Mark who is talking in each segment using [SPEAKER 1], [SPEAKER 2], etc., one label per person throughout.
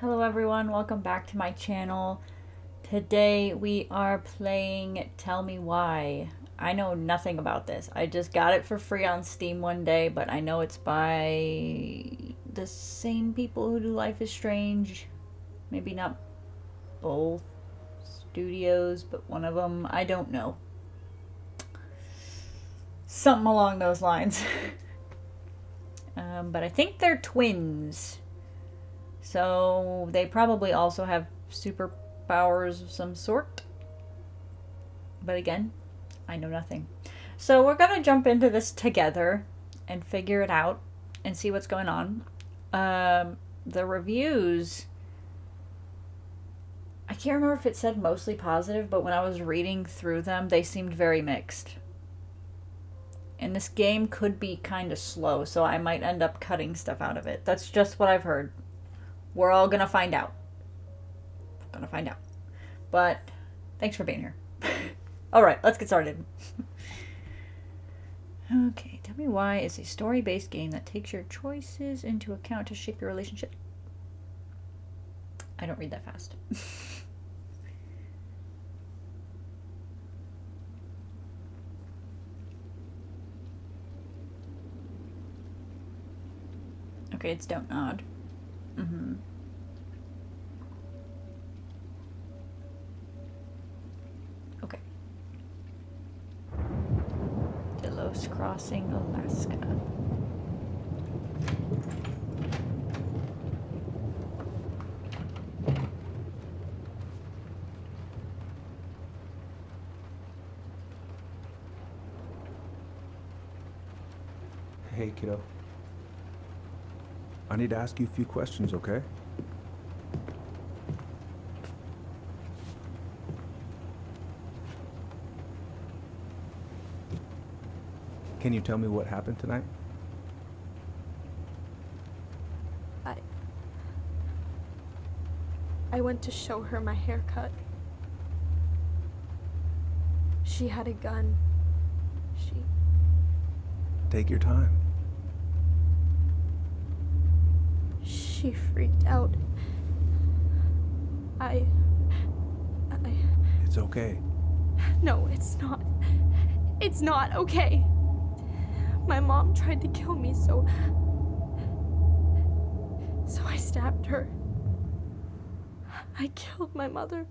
[SPEAKER 1] Hello everyone, welcome back to my channel. Today we are playing Tell Me Why. I know nothing about this. I just got it for free on Steam one day, but I know it's by the same people who do Life is Strange. Maybe not both studios, but one of them. I don't know. Something along those lines. But I think they're twins. So they probably also have superpowers of some sort. But again, I know nothing. So we're going to jump into this together and figure it out and see what's going on. The reviews, I can't remember if it said mostly positive, but when I was reading through them, they seemed very mixed. And this game could be kind of slow, so I might end up cutting stuff out of it. That's just what I've heard. We're all gonna find out. But thanks for being here. Alright, let's get started. Okay, Tell Me Why is a story-based game that takes your choices into account to shape your relationship. I don't read that fast. Okay, it's Don't Nod. Okay. Delos Crossing, Alaska.
[SPEAKER 2] Hey, kiddo. I need to ask you a few questions, okay? Can you tell me what happened tonight?
[SPEAKER 3] I went to show her my haircut. She had a gun.
[SPEAKER 2] Take your time.
[SPEAKER 3] She freaked out.
[SPEAKER 2] It's okay.
[SPEAKER 3] No, it's not. It's not okay. My mom tried to kill me, so I stabbed her. I killed my mother.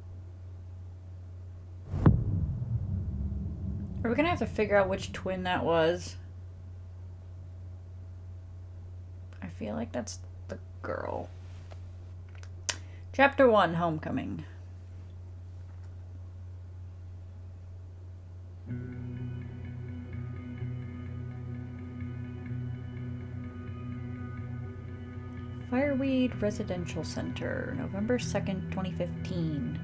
[SPEAKER 1] Are we gonna have to figure out which twin that was? I feel like that's the girl. Chapter 1, Homecoming. Fireweed Residential Center, November 2nd, 2015.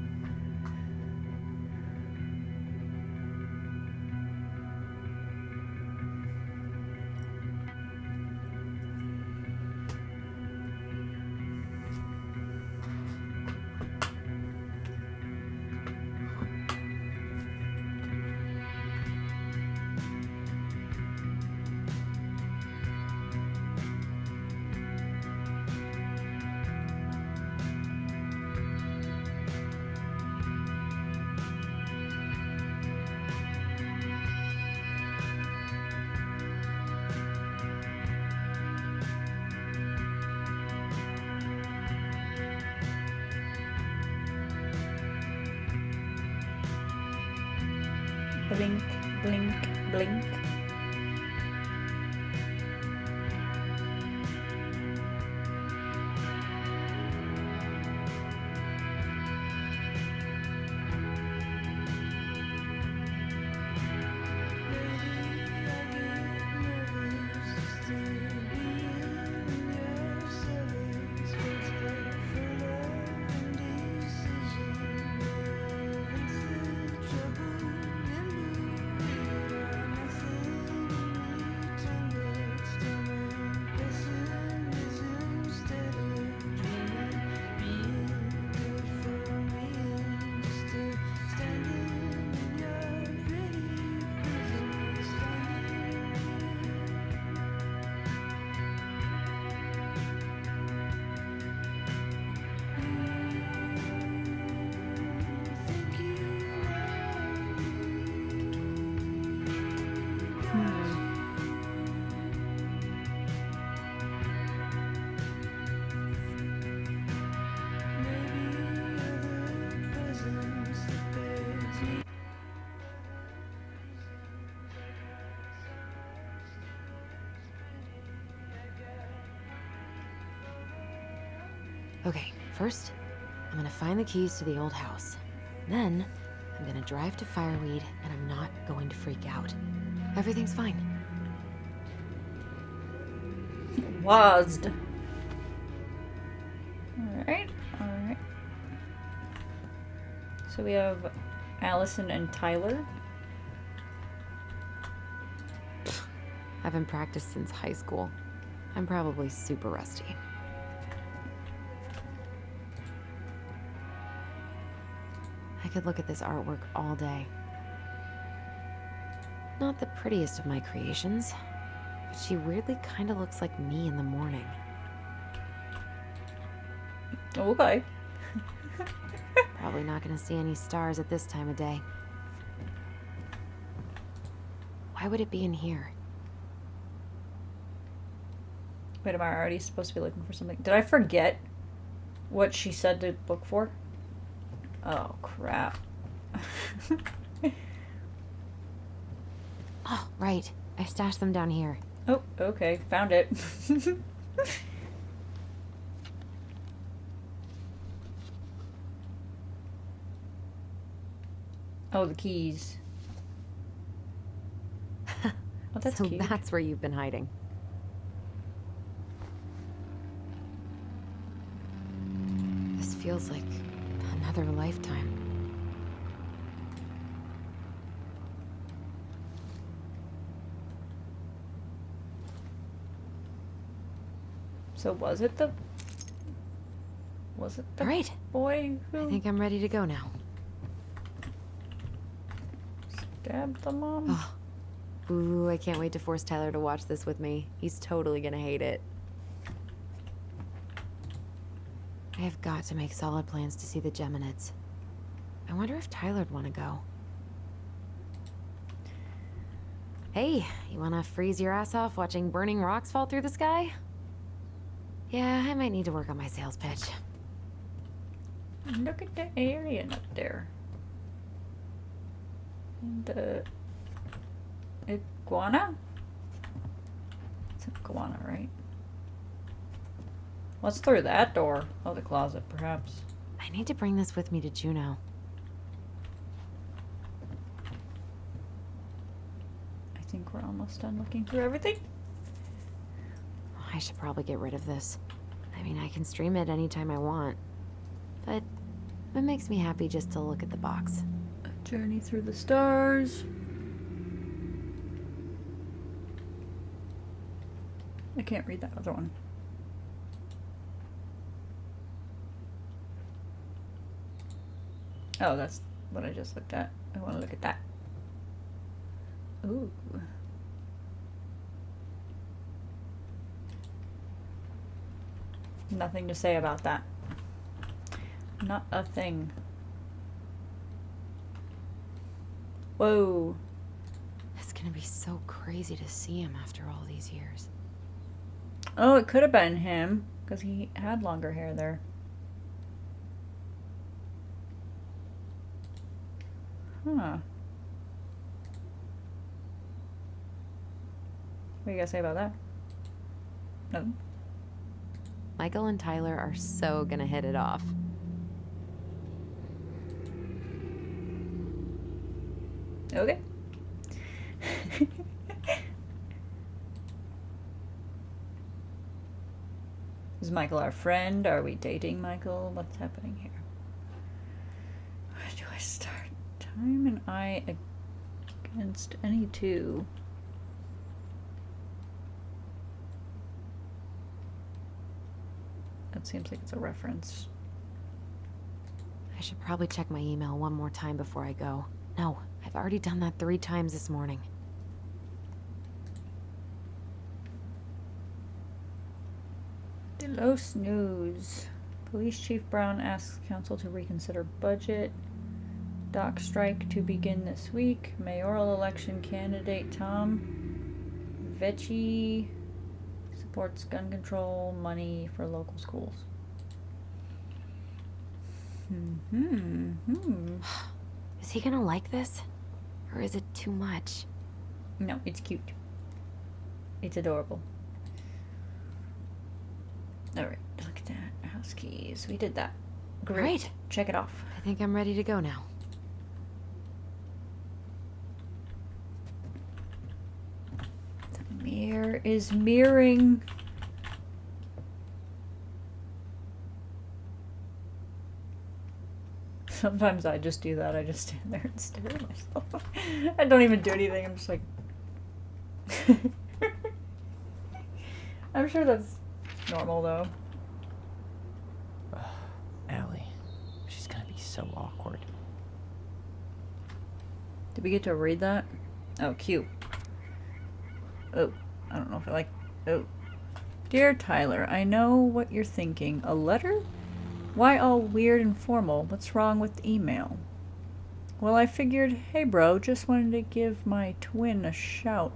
[SPEAKER 1] Blink, blink, blink.
[SPEAKER 4] Okay, first, I'm gonna find the keys to the old house. Then, I'm gonna drive to Fireweed, and I'm not going to freak out. Everything's fine.
[SPEAKER 1] WASD. Alright, alright. So we have Allison and Tyler.
[SPEAKER 4] I haven't practiced since high school. I'm probably super rusty. I could look at this artwork all day. Not the prettiest of my creations, but she weirdly kind of looks like me in the morning.
[SPEAKER 1] Okay.
[SPEAKER 4] Probably not gonna see any stars at this time of day. Why would it be in here?
[SPEAKER 1] Wait, am I already supposed to be looking for something? Did I forget what she said to look for? Oh, crap.
[SPEAKER 4] Oh, right. I stashed them down here.
[SPEAKER 1] Oh, okay. Found it. Oh, the keys. Oh, that's
[SPEAKER 4] So
[SPEAKER 1] cute.
[SPEAKER 4] that's where you've been hiding. This feels like another lifetime.
[SPEAKER 1] So was it the
[SPEAKER 4] All right.
[SPEAKER 1] boy
[SPEAKER 4] I
[SPEAKER 1] who
[SPEAKER 4] think I'm ready to go now.
[SPEAKER 1] stabbed the mom?
[SPEAKER 4] Oh. Ooh, I can't wait to force Tyler to watch this with me. He's totally gonna hate it. I have got to make solid plans to see the Geminids. I wonder if Tyler'd want to go. Hey, you wanna freeze your ass off watching burning rocks fall through the sky? Yeah, I might need to work on my sales pitch.
[SPEAKER 1] Look at the alien up there. The iguana? It's an iguana, right? What's through that door? Oh, the closet, perhaps.
[SPEAKER 4] I need to bring this with me to Juneau.
[SPEAKER 1] I think we're almost done looking through everything.
[SPEAKER 4] I should probably get rid of this. I mean, I can stream it anytime I want. But it makes me happy just to look at the box.
[SPEAKER 1] A journey through the stars. I can't read that other one. Oh, that's what I just looked at. I want to look at that. Ooh. Nothing to say about that. Not a thing. Whoa.
[SPEAKER 4] It's gonna be so crazy to see him after all these years.
[SPEAKER 1] Oh, it could have been him, because he had longer hair there. Huh. What do you guys say about that? Nothing.
[SPEAKER 4] Michael and Tyler are so gonna hit it off.
[SPEAKER 1] Okay. Is Michael our friend? Are we dating Michael? What's happening here? Where do I start? Time and I against any two. That seems like it's a reference.
[SPEAKER 4] I should probably check my email one more time before I go. No, I've already done that 3 times this morning.
[SPEAKER 1] Delos News. Police Chief Brown asks council to reconsider budget. Dock strike to begin this week. Mayoral election candidate Tom Vecchi supports gun control money for local schools.
[SPEAKER 4] Is he gonna like this? Or is it too much?
[SPEAKER 1] No, it's cute. It's adorable. Alright, look at that. House keys. so we did that. Great.
[SPEAKER 4] Right.
[SPEAKER 1] Check it off.
[SPEAKER 4] I think I'm ready to go now.
[SPEAKER 1] The mirror is mirroring. Sometimes I just do that. I just stand there and stare at myself. I don't even do anything. I'm just like... I'm sure that's normal, though.
[SPEAKER 5] Allie. She's gonna be so awkward.
[SPEAKER 1] Did we get to read that? Oh, cute. Oh, I don't know if I like... Oh. Dear Tyler, I know what you're thinking. A letter? Why all weird and formal? What's wrong with email? Well, I figured, hey bro, just wanted to give my twin a shout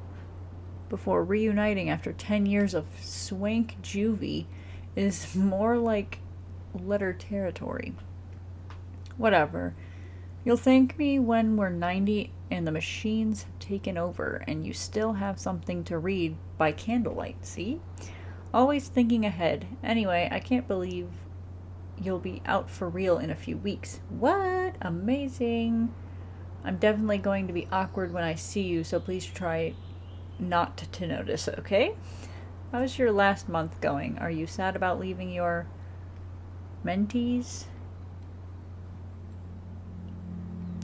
[SPEAKER 1] before reuniting after 10 years of swank juvie is more like letter territory. Whatever. You'll thank me when we're 90 and the machines have taken over and you still have something to read by candlelight, see? Always thinking ahead. Anyway, I can't believe you'll be out for real in a few weeks. What? Amazing. I'm definitely going to be awkward when I see you, so please try not to notice, okay? How's your last month going? Are you sad about leaving your mentees?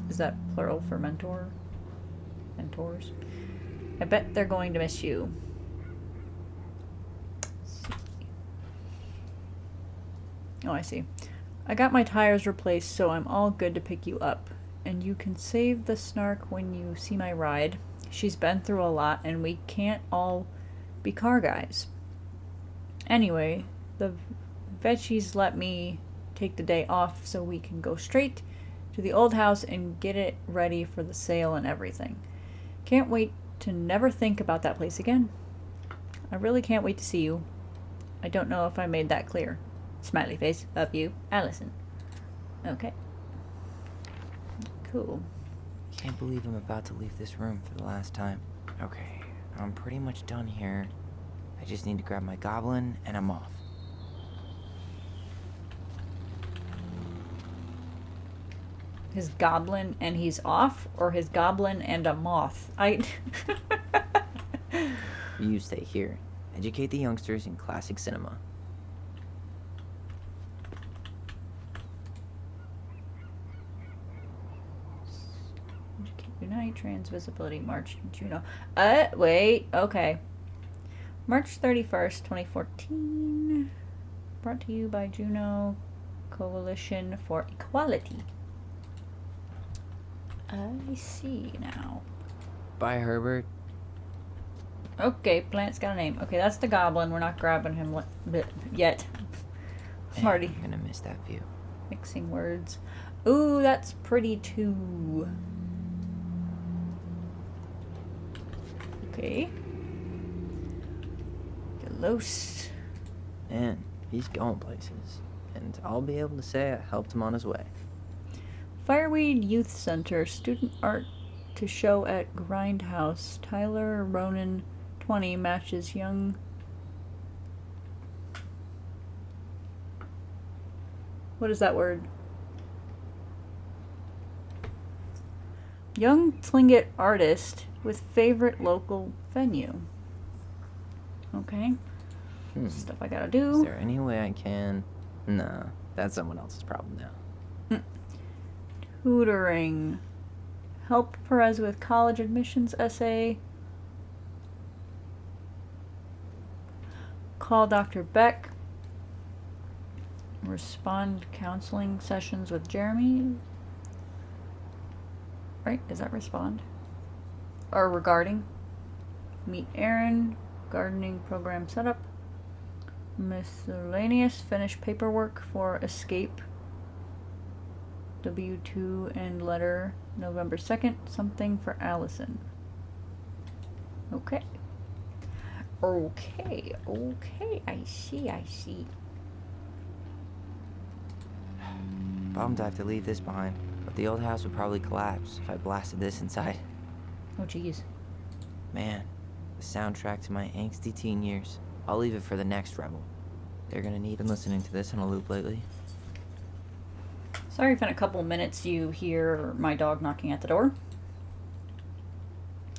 [SPEAKER 1] Is that plural for mentor? Mentors? I bet they're going to miss you. Oh, I see. I got my tires replaced, so I'm all good to pick you up. And you can save the snark when you see my ride. She's been through a lot, and we can't all be car guys. Anyway, the veggies let me take the day off so we can go straight to the old house and get it ready for the sale and everything. Can't wait to never think about that place again. I really can't wait to see you. I don't know if I made that clear. Smiley face. Love you, Allison. Okay. Cool.
[SPEAKER 5] Can't believe I'm about to leave this room for the last time. Okay, I'm pretty much done here. I just need to grab my goblin and I'm off.
[SPEAKER 1] His goblin and he's off, or his goblin and a moth?
[SPEAKER 5] You stay here. Educate the youngsters in classic cinema.
[SPEAKER 1] Unite, trans visibility, March, Juno. Wait, okay. March 31st, 2014. Brought to you by Juno Coalition for Equality. I see now.
[SPEAKER 5] Bye, Herbert.
[SPEAKER 1] Okay, Plant's got a name. Okay, that's the goblin. We're not grabbing him yet. I'm already
[SPEAKER 5] I'm gonna miss that view.
[SPEAKER 1] mixing words. Ooh, that's pretty too. Okay. Delos.
[SPEAKER 5] Man, he's going places. And I'll be able to say I helped him on his way.
[SPEAKER 1] Fireweed Youth Center. Student art to show at Grindhouse. Tyler Ronan 20 matches young. What is that word? Young Tlingit artist with favorite local venue. Okay. Stuff I gotta
[SPEAKER 5] Is
[SPEAKER 1] do.
[SPEAKER 5] there any way I can... Nah, that's someone else's problem now.
[SPEAKER 1] Tutoring. Help Perez with college admissions essay. Call Dr. Beck. Respond counseling sessions with Jeremy. Right? Is that respond? Or regarding? Meet Aaron. Gardening program setup. Miscellaneous. Finish paperwork for escape. W2 and letter November 2nd. Something for Allison. Okay. Okay. I see.
[SPEAKER 5] Bummed I have to leave this behind, but the old house would probably collapse if I blasted this inside.
[SPEAKER 1] Oh, jeez.
[SPEAKER 5] Man, the soundtrack to my angsty teen years. I'll leave it for the next rebel. they're gonna need. Been listening to this on a loop lately.
[SPEAKER 1] Sorry if in a couple minutes you hear my dog knocking at the door.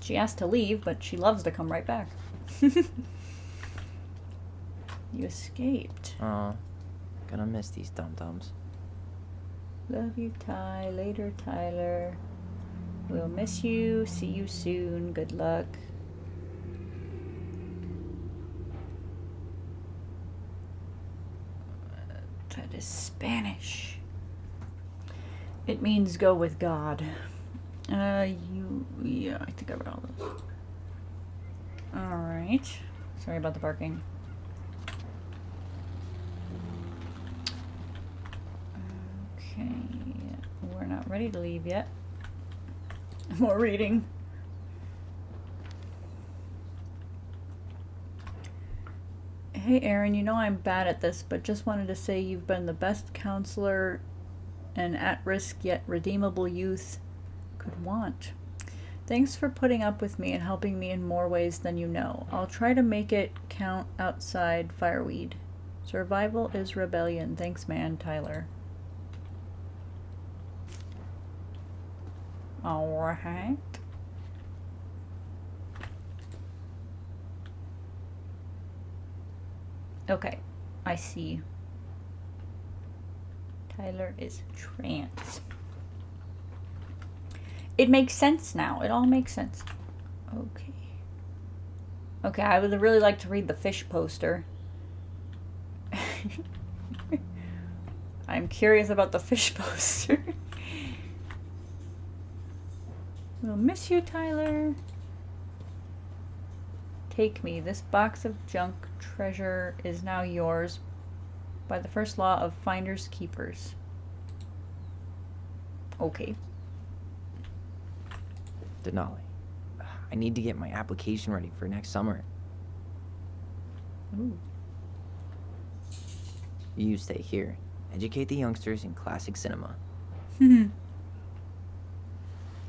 [SPEAKER 1] She asked to leave, but she loves to come right back. You escaped.
[SPEAKER 5] Aw, gonna miss these dum-dums.
[SPEAKER 1] Love you, Ty. Later, Tyler. We'll miss you. See you soon. Good luck. That is Spanish. It means go with God. Yeah, I think I read all those. Alright. Sorry about the barking. Okay. We're not ready to leave yet. More reading. Hey Aaron, you know I'm bad at this, but just wanted to say you've been the best counselor an at-risk yet redeemable youth could want. Thanks for putting up with me and helping me in more ways than you know. I'll try to make it count outside Fireweed. Survival is rebellion. Thanks, man. Tyler. Alright. Okay, I see. Tyler is trans. It makes sense now. It all makes sense. Okay. Okay, I would really like to read the fish poster. I'm curious about the fish poster. We'll miss you, Tyler. Take me. This box of junk treasure is now yours by the first law of finders keepers. Okay.
[SPEAKER 5] Denali, I need to get my application ready for next summer.
[SPEAKER 1] Ooh.
[SPEAKER 5] You stay here. Educate the youngsters in classic cinema.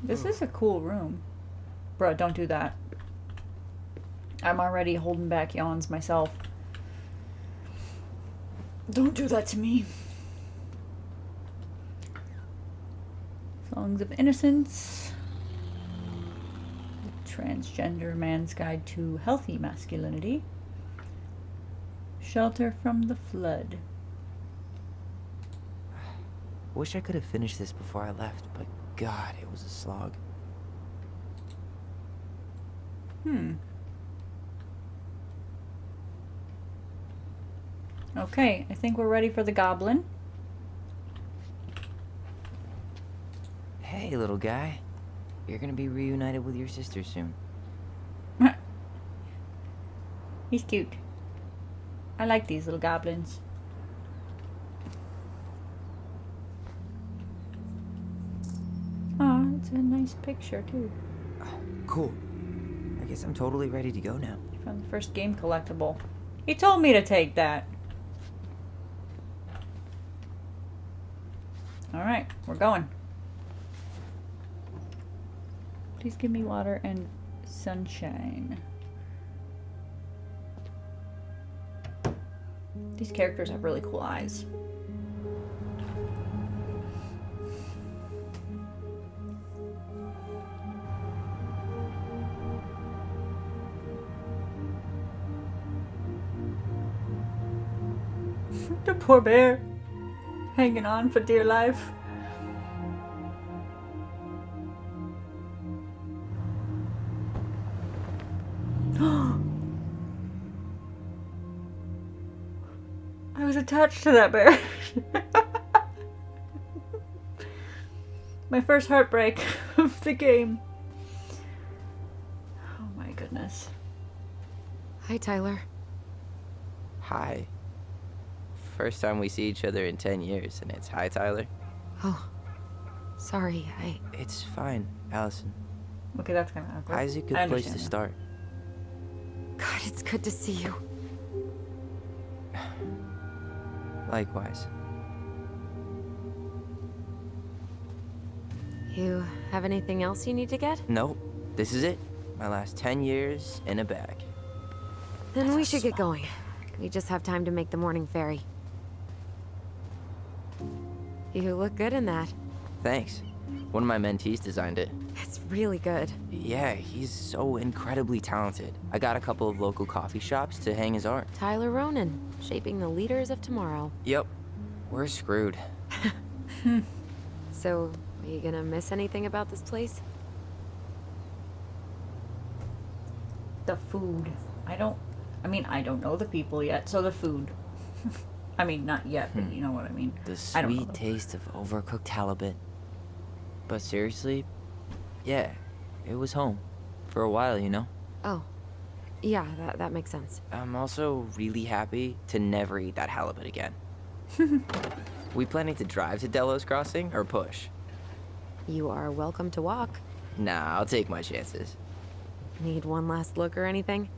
[SPEAKER 1] This is a cool room. Bruh, don't do that. I'm already holding back yawns myself. Don't do that to me. Songs of Innocence. The Transgender Man's Guide to Healthy Masculinity. Shelter from the Flood.
[SPEAKER 5] Wish I could have finished this before I left, but God, it was a slog.
[SPEAKER 1] Okay, I think we're ready for the goblin.
[SPEAKER 5] Hey, little guy. You're gonna be reunited with your sister soon.
[SPEAKER 1] He's cute. I like these little goblins. Aw, it's a nice picture too.
[SPEAKER 5] Oh, cool. I guess I'm totally ready to go now.
[SPEAKER 1] From the first game collectible. He told me to take that. Alright, we're going. Please give me water and sunshine. These characters have really cool eyes. The poor bear, hanging on for dear life. I was attached to that bear. My first heartbreak of the game. Oh my goodness.
[SPEAKER 4] Hi, Tyler.
[SPEAKER 5] Hi. First time we see each other in 10 years, and it's hi, Tyler.
[SPEAKER 4] Oh, sorry,
[SPEAKER 5] It's fine, Allison.
[SPEAKER 1] Okay, that's kind of awkward.
[SPEAKER 5] Hi's a good
[SPEAKER 1] I
[SPEAKER 5] place to
[SPEAKER 1] understand that.
[SPEAKER 5] start.
[SPEAKER 4] God, it's good to see you.
[SPEAKER 5] Likewise.
[SPEAKER 4] You have anything else you need to get?
[SPEAKER 5] Nope. This is it. My last 10 years in a bag.
[SPEAKER 4] Then we should get going. We just have time to make the morning ferry. You look good in that.
[SPEAKER 5] Thanks. One of my mentees designed it.
[SPEAKER 4] It's really good.
[SPEAKER 5] Yeah, he's so incredibly talented. I got a couple of local coffee shops to hang his art.
[SPEAKER 4] Tyler Ronan, shaping the leaders of tomorrow.
[SPEAKER 5] Yep. We're screwed.
[SPEAKER 4] So, are you gonna miss anything about this place?
[SPEAKER 1] The food. I don't know the people yet, so the food. I mean, not yet, but you know what I mean.
[SPEAKER 5] The
[SPEAKER 1] I don't know.
[SPEAKER 5] sweet taste of overcooked halibut. But seriously, yeah, it was home. For a while, you know?
[SPEAKER 4] Oh, yeah, that makes sense.
[SPEAKER 5] I'm also really happy to never eat that halibut again. We planning to drive to Delos Crossing or push?
[SPEAKER 4] You are welcome to walk.
[SPEAKER 5] Nah, I'll take my chances.
[SPEAKER 4] Need one last look or anything?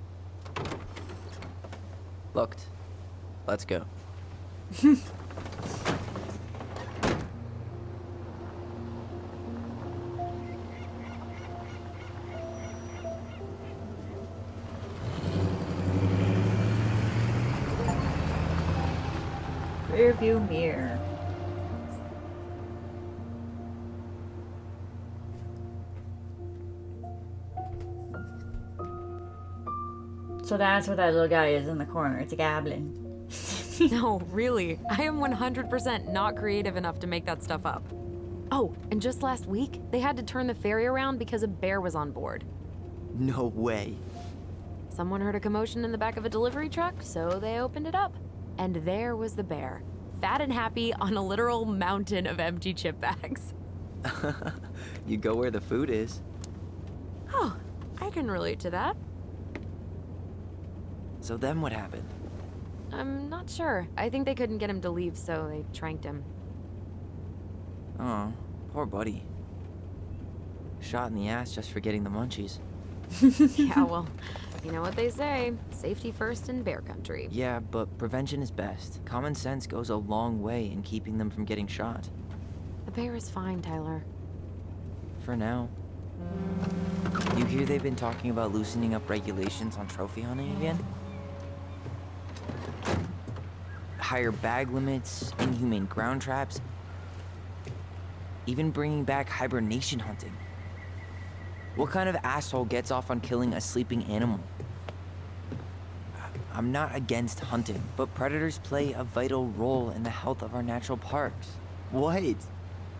[SPEAKER 5] Looked. Let's go.
[SPEAKER 1] Rear view mirror. So that's what that little guy is in the corner. It's a goblin.
[SPEAKER 4] No, really. I am 100% not creative enough to make that stuff up. Oh, and just last week, they had to turn the ferry around because a bear was on board.
[SPEAKER 5] No way.
[SPEAKER 4] Someone heard a commotion in the back of a delivery truck, so they opened it up. And there was the bear, fat and happy on a literal mountain of empty chip bags.
[SPEAKER 5] You go where the food is.
[SPEAKER 4] Oh, I can relate to that.
[SPEAKER 5] So then what happened?
[SPEAKER 4] I'm not sure. I think they couldn't get him to leave, so they tranked him.
[SPEAKER 5] Oh, poor buddy. Shot in the ass just for getting the munchies.
[SPEAKER 4] Yeah, well, you know what they say. Safety first in bear country.
[SPEAKER 5] Yeah, but prevention is best. Common sense goes a long way in keeping them from getting shot.
[SPEAKER 4] The bear is fine, Tyler.
[SPEAKER 5] For now. You hear they've been talking about loosening up regulations on trophy hunting again? Higher bag limits, inhumane ground traps, even bringing back hibernation hunting. What kind of asshole gets off on killing a sleeping animal? I'm not against hunting, but predators play a vital role in the health of our natural parks. What?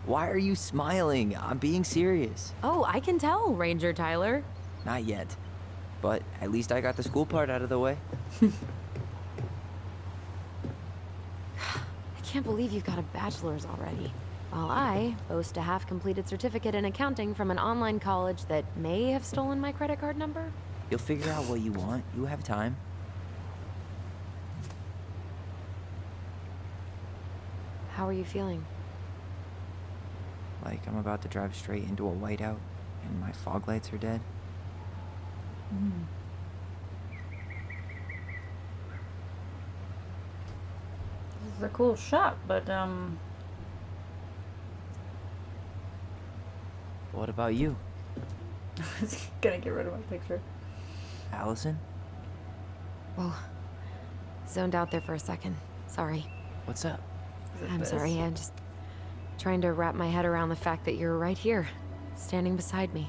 [SPEAKER 5] Why are you smiling? I'm being serious.
[SPEAKER 4] Oh, I can tell, Ranger Tyler.
[SPEAKER 5] Not yet. But at least I got the school part out of the way.
[SPEAKER 4] I can't believe you've got a bachelor's already. While I boast a half-completed certificate in accounting from an online college that may have stolen my credit card number.
[SPEAKER 5] You'll figure out what you want. You have time.
[SPEAKER 4] How are you feeling?
[SPEAKER 5] Like I'm about to drive straight into a whiteout and my fog lights are dead.
[SPEAKER 1] This is a cool shot, but
[SPEAKER 5] What about you,
[SPEAKER 1] I was gonna get rid of my picture.
[SPEAKER 5] Allison?
[SPEAKER 4] Whoa. Zoned out there for a second. Sorry.
[SPEAKER 5] What's up?
[SPEAKER 1] Is it
[SPEAKER 4] I'm
[SPEAKER 1] this?
[SPEAKER 4] sorry. I'm just trying to wrap my head around the fact that you're right here, standing beside me,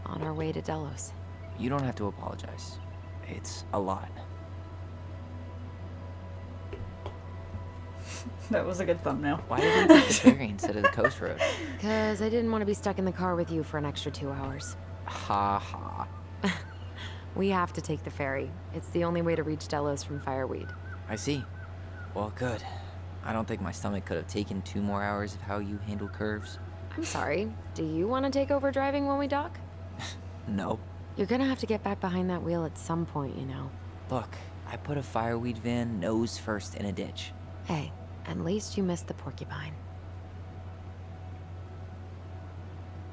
[SPEAKER 4] on our way to Delos.
[SPEAKER 5] You don't have to apologize. It's a lot.
[SPEAKER 1] That was a good thumbnail.
[SPEAKER 5] Why did we take the ferry instead of the coast road?
[SPEAKER 4] Because I didn't want to be stuck in the car with you for an extra 2 hours.
[SPEAKER 5] Ha ha.
[SPEAKER 4] We have to take the ferry. It's the only way to reach Delos from Fireweed.
[SPEAKER 5] I see. Well, good. I don't think my stomach could have taken 2 more hours of how you handle curves.
[SPEAKER 4] I'm sorry. Do you want to take over driving when we dock?
[SPEAKER 5] No.
[SPEAKER 4] You're gonna have to get back behind that wheel at some point, you know.
[SPEAKER 5] Look, I put a fireweed van nose first in a ditch.
[SPEAKER 4] Hey, at least you missed the porcupine.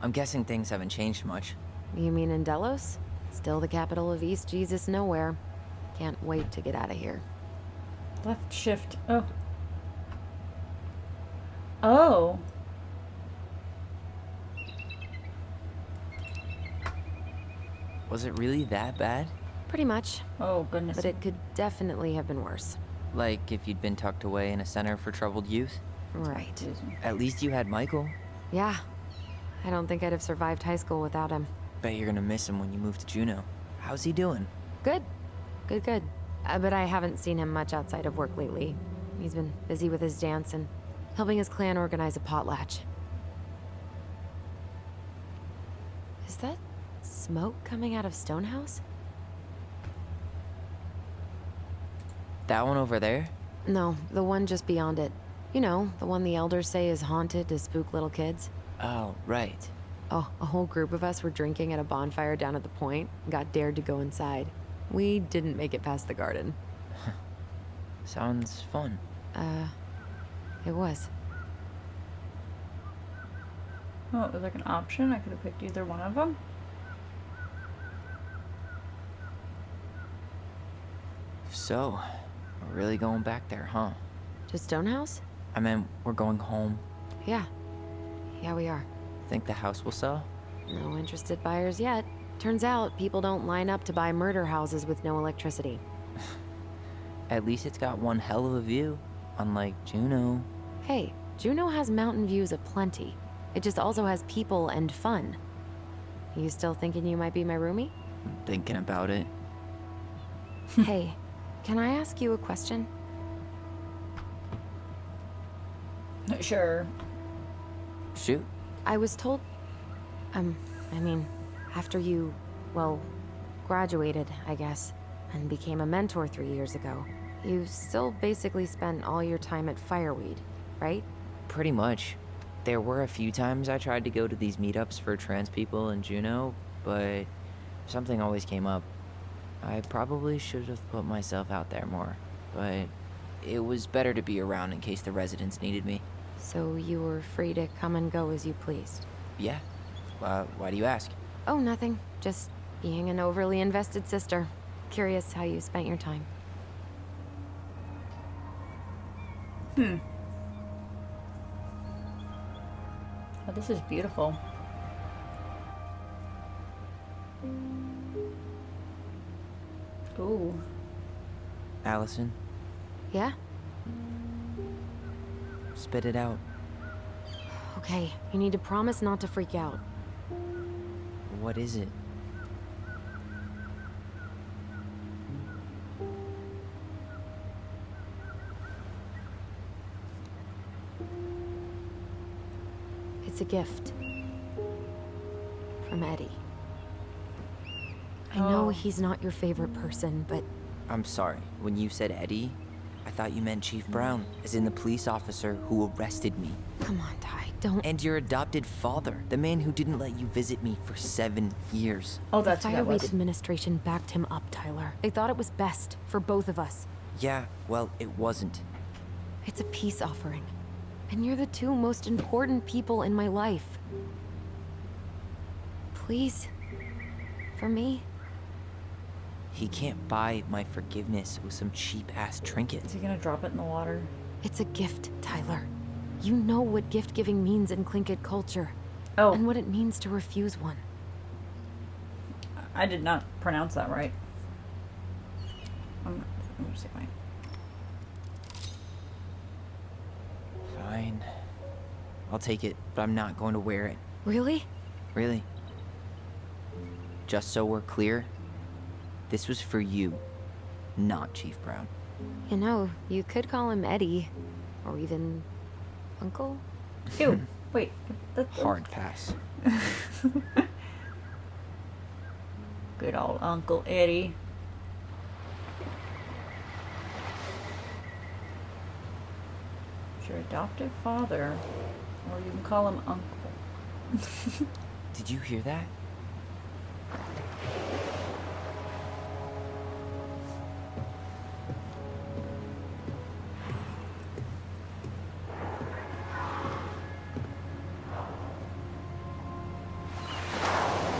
[SPEAKER 5] I'm guessing things haven't changed much.
[SPEAKER 4] You mean in Delos? Still the capital of East Jesus Nowhere. Can't wait to get out of here.
[SPEAKER 1] Left shift. Oh. Oh.
[SPEAKER 5] Was it really that bad?
[SPEAKER 4] Pretty much,
[SPEAKER 1] Oh, goodness.
[SPEAKER 4] but it could definitely have been worse.
[SPEAKER 5] Like if you'd been tucked away in a center for troubled youth?
[SPEAKER 4] Right.
[SPEAKER 1] Confusing.
[SPEAKER 5] At least you had Michael.
[SPEAKER 4] Yeah. I don't think I'd have survived high school without him.
[SPEAKER 5] Bet you're gonna miss him when you move to Juneau. How's he doing?
[SPEAKER 4] Good. Good. But I haven't seen him much outside of work lately. He's been busy with his dance and helping his clan organize a potlatch. Is that smoke coming out of Stonehouse?
[SPEAKER 5] That one over there?
[SPEAKER 4] No, the one just beyond it. You know, the one the elders say is haunted to spook little kids.
[SPEAKER 5] Oh, right.
[SPEAKER 4] Oh, a whole group of us were drinking at a bonfire down at the point and got dared to go inside. We didn't make it past the garden.
[SPEAKER 5] Sounds fun.
[SPEAKER 4] It was.
[SPEAKER 1] Oh, it was like an option. I could have picked either one of them.
[SPEAKER 5] So, we're really going back there, huh?
[SPEAKER 4] To Stonehouse?
[SPEAKER 5] I mean, we're going home.
[SPEAKER 4] Yeah. Yeah, we are.
[SPEAKER 5] Think the house will sell?
[SPEAKER 4] No interested buyers yet. Turns out people don't line up to buy murder houses with no electricity.
[SPEAKER 5] At least it's got one hell of a view, unlike Juneau.
[SPEAKER 4] Hey, Juneau has mountain views aplenty. It just also has people and fun. You still thinking you might be my roomie?
[SPEAKER 5] I'm thinking about it.
[SPEAKER 4] Hey, can I ask you a question?
[SPEAKER 1] Sure.
[SPEAKER 5] Shoot.
[SPEAKER 4] I was told... after you, well, graduated, I guess, and became a mentor 3 years ago, you still basically spent all your time at Fireweed, right?
[SPEAKER 5] Pretty much. There were a few times I tried to go to these meetups for trans people in Juneau, but something always came up. I probably should have put myself out there more, but it was better to be around in case the residents needed me.
[SPEAKER 4] So you were free to come and go as you pleased?
[SPEAKER 5] Yeah. Why do you ask?
[SPEAKER 4] Oh, nothing. Just being an overly invested sister. Curious how you spent your time.
[SPEAKER 1] Oh, this is beautiful. Ooh.
[SPEAKER 5] Allison,
[SPEAKER 4] Yeah?
[SPEAKER 5] spit it out.
[SPEAKER 4] Okay, you need to promise not to freak out.
[SPEAKER 5] What is it?
[SPEAKER 4] It's a gift. From Eddie. I know
[SPEAKER 1] Oh.
[SPEAKER 4] he's not your favorite person, but
[SPEAKER 5] I'm sorry. When you said Eddie, I thought you meant Chief Brown, as in the police officer who arrested me.
[SPEAKER 4] come on, Ty, don't.
[SPEAKER 5] And your adopted father, the man who didn't let you visit me for 7 years.
[SPEAKER 1] Oh, that's
[SPEAKER 4] the
[SPEAKER 1] who that
[SPEAKER 4] Fireweed
[SPEAKER 1] was.
[SPEAKER 4] administration backed him up, Tyler. They thought it was best for both of us.
[SPEAKER 5] Yeah, well, it wasn't.
[SPEAKER 4] It's a peace offering. And you're the two most important people in my life. Please. For me.
[SPEAKER 5] He can't buy my forgiveness with some cheap-ass trinket.
[SPEAKER 1] Is he gonna drop it in the water?
[SPEAKER 4] It's a gift, Tyler. You know what gift giving means in Tlingit culture.
[SPEAKER 1] Oh,
[SPEAKER 4] And what it means to refuse one.
[SPEAKER 1] I did not pronounce that right. I'm gonna say mine.
[SPEAKER 5] Fine. I'll take it, but I'm not going to wear it.
[SPEAKER 4] Really?
[SPEAKER 5] Really. Just so we're clear, this was for you, not Chief Brown.
[SPEAKER 4] You know, you could call him Eddie. Or even Uncle?
[SPEAKER 1] Ew. Wait. That's
[SPEAKER 5] Hard pass.
[SPEAKER 1] Good old Uncle Eddie. It's your adoptive father, or you can call him Uncle.
[SPEAKER 5] Did you hear that?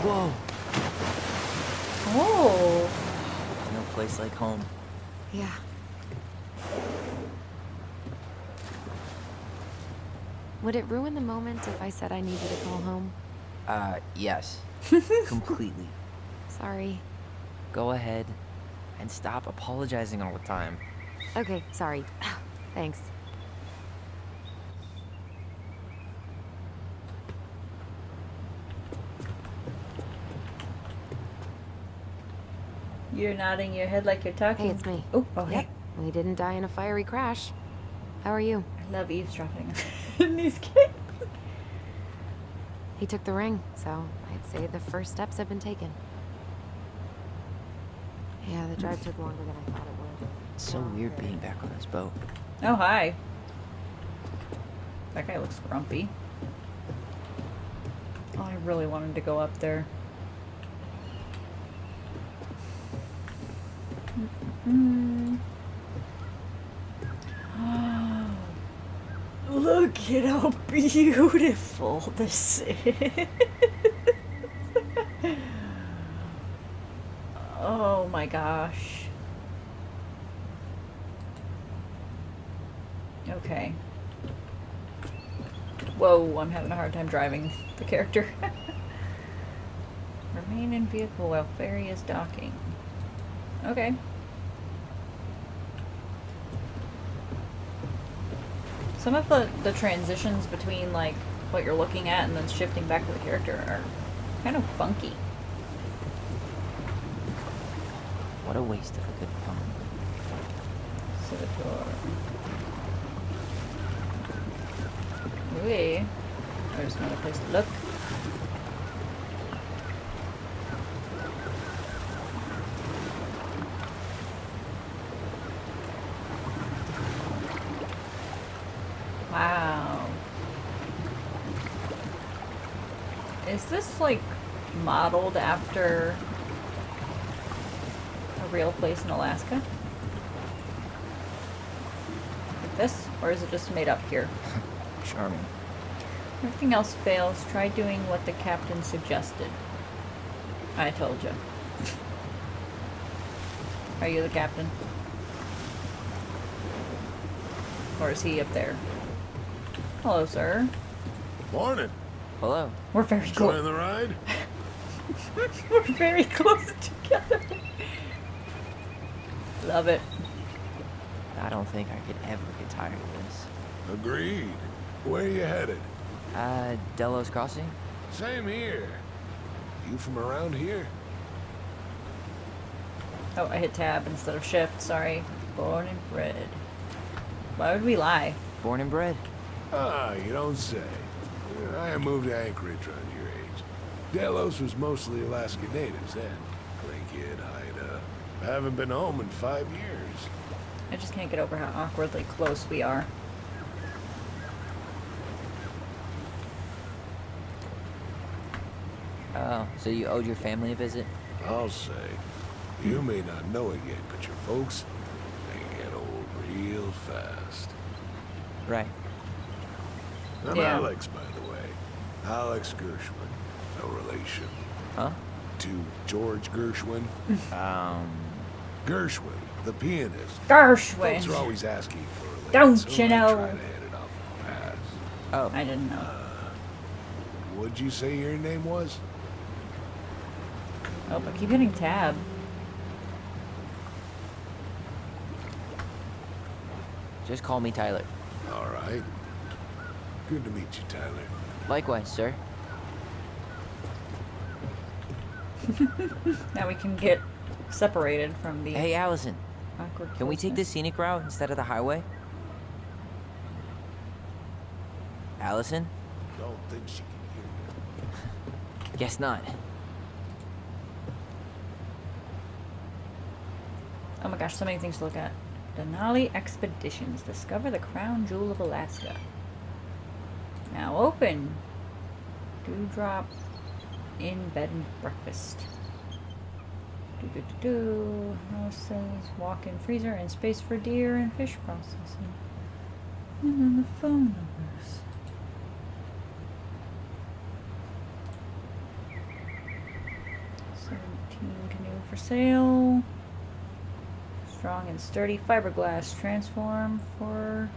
[SPEAKER 5] Whoa!
[SPEAKER 1] Oh.
[SPEAKER 5] No place like home.
[SPEAKER 4] Yeah. Would it ruin the moment if I said I needed to call home?
[SPEAKER 5] Yes. Completely.
[SPEAKER 4] Sorry.
[SPEAKER 5] Go ahead. And stop apologizing all the time.
[SPEAKER 4] Okay, sorry. Thanks.
[SPEAKER 1] You're nodding your head like you're talking.
[SPEAKER 4] Hey, it's me.
[SPEAKER 1] Oh,
[SPEAKER 4] Yep,
[SPEAKER 1] hey.
[SPEAKER 4] we didn't die in a fiery crash. How are you?
[SPEAKER 1] I love eavesdropping in these games.
[SPEAKER 4] He took the ring, so I'd say the first steps have been taken. Yeah, the drive took longer than I thought it would.
[SPEAKER 5] It's so weird being back on this boat.
[SPEAKER 1] Oh, hi. That guy looks grumpy. Oh, I really wanted to go up there. Look at how beautiful this is. Oh my gosh. Okay. Whoa, I'm having a hard time driving the character. Remain in vehicle while ferry is docking. Okay. Some of the transitions between, like, what you're looking at and then shifting back to the character are kind of funky.
[SPEAKER 5] What a waste of a good pun.
[SPEAKER 1] Civitor. Ooh. There's another place to look. Wow. Is this like modeled after a real place in Alaska? Like this? Or is it just made up here?
[SPEAKER 5] Charming.
[SPEAKER 1] Everything else fails. Try doing what the captain suggested. I told you. Are you the captain? Or is he up there? Hello, sir.
[SPEAKER 6] Morning.
[SPEAKER 5] Hello.
[SPEAKER 1] We're very
[SPEAKER 6] Enjoying
[SPEAKER 1] close.
[SPEAKER 6] the ride?
[SPEAKER 1] We're very close together. Love it.
[SPEAKER 5] I don't think I could ever get tired of this.
[SPEAKER 6] Agreed. Where you headed?
[SPEAKER 5] Delos Crossing?
[SPEAKER 6] Same here. You from around here?
[SPEAKER 1] Oh, I hit tab instead of shift. Sorry. Born and bred. Why would we lie?
[SPEAKER 5] Born and bred.
[SPEAKER 6] Ah, you don't say. I moved to Anchorage around your age. Delos was mostly Alaska natives then. Kid, Haida. I haven't been home in 5 years.
[SPEAKER 1] I just can't get over how awkwardly close we are.
[SPEAKER 5] Oh, so you owed your family a visit?
[SPEAKER 6] I'll say. You may not know it yet, but your folks, they get old real fast.
[SPEAKER 5] Right.
[SPEAKER 6] I'm
[SPEAKER 1] Yeah.
[SPEAKER 6] Alex, by the way. Alex Gershwin. No relation.
[SPEAKER 5] Huh?
[SPEAKER 6] To George Gershwin. Gershwin, the pianist.
[SPEAKER 1] Gershwin!
[SPEAKER 6] Folks are always asking for a relation.
[SPEAKER 1] Don't
[SPEAKER 6] so
[SPEAKER 1] you
[SPEAKER 6] I
[SPEAKER 1] know?
[SPEAKER 6] try to hand it off on pass.
[SPEAKER 5] Oh,
[SPEAKER 1] I didn't know.
[SPEAKER 6] What'd you say your name was?
[SPEAKER 1] Oh, but keep hitting tab.
[SPEAKER 5] just call me Tyler.
[SPEAKER 6] All right. Good to meet you, Tyler.
[SPEAKER 5] Likewise, sir.
[SPEAKER 1] Now we can get separated from the
[SPEAKER 5] Hey, Allison.
[SPEAKER 1] awkward
[SPEAKER 5] Can we take the
[SPEAKER 1] closeness.
[SPEAKER 5] scenic route instead of the highway? Allison?
[SPEAKER 6] Don't think she can hear you.
[SPEAKER 5] Guess not.
[SPEAKER 1] Oh my gosh, so many things to look at. Denali Expeditions. Discover the crown jewel of Alaska. Now open. Dewdrop in bed and breakfast. Do. Houses, walk-in freezer, and space for deer and fish processing. And then the phone numbers. Canoe for sale. Strong and sturdy fiberglass. Transform for.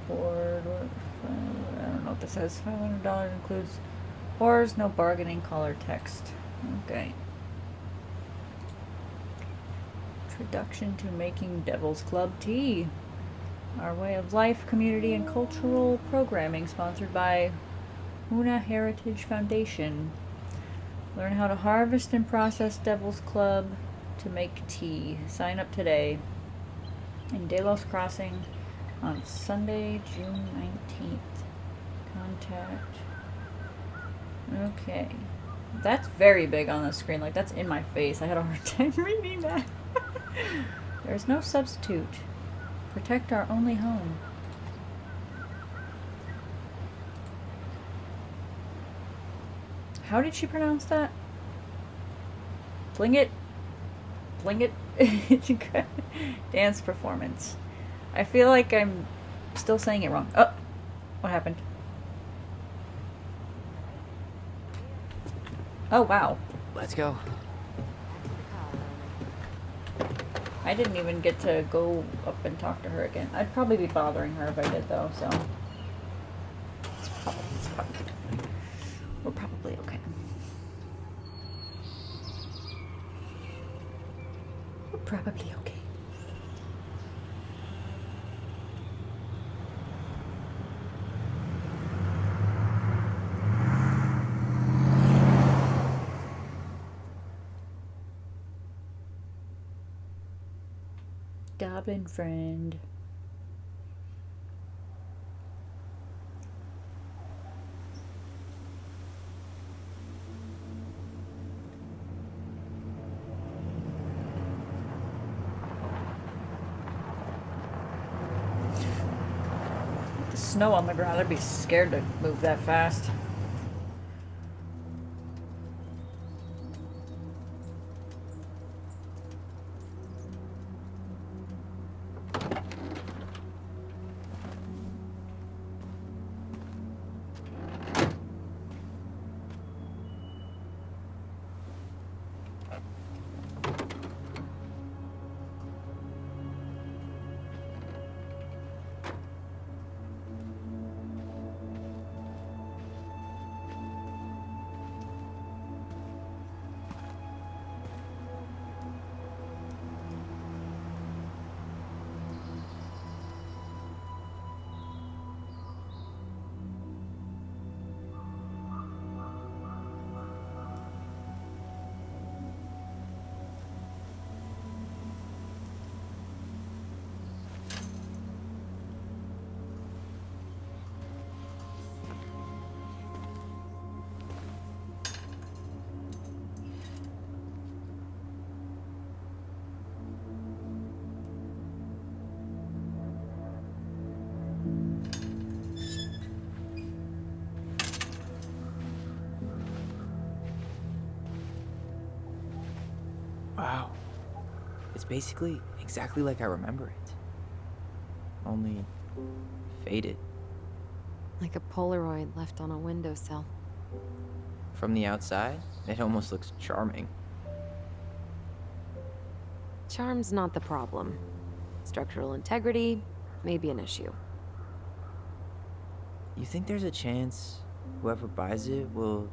[SPEAKER 1] Ford. I don't know what this says. $500 includes oars, no bargaining, call or text. Okay. Introduction to Making Devil's Club Tea. Our way of life, community, and cultural programming sponsored by Huna Heritage Foundation. Learn how to harvest and process Devil's Club to make tea. Sign up today in Delos Crossing on Sunday, June 19th. Contact. Okay. That's very big on the screen. Like, that's in my face. I had a hard time reading that. There's no substitute. Protect our only home. How did she pronounce that? Fling it. Fling it. Dance performance. I feel like I'm still saying it wrong. Oh, what happened? Oh, wow.
[SPEAKER 5] Let's go.
[SPEAKER 1] I didn't even get to go up and talk to her again. I'd probably be bothering her if I did, though, so. We're probably okay. We're probably okay. Goblin friend. The snow on the ground, I'd be scared to move that fast.
[SPEAKER 5] Wow. It's basically exactly like I remember it. Only faded.
[SPEAKER 4] Like a Polaroid left on a windowsill.
[SPEAKER 5] From the outside, it almost looks charming.
[SPEAKER 4] Charm's not the problem. Structural integrity may be an issue.
[SPEAKER 5] You think there's a chance whoever buys it will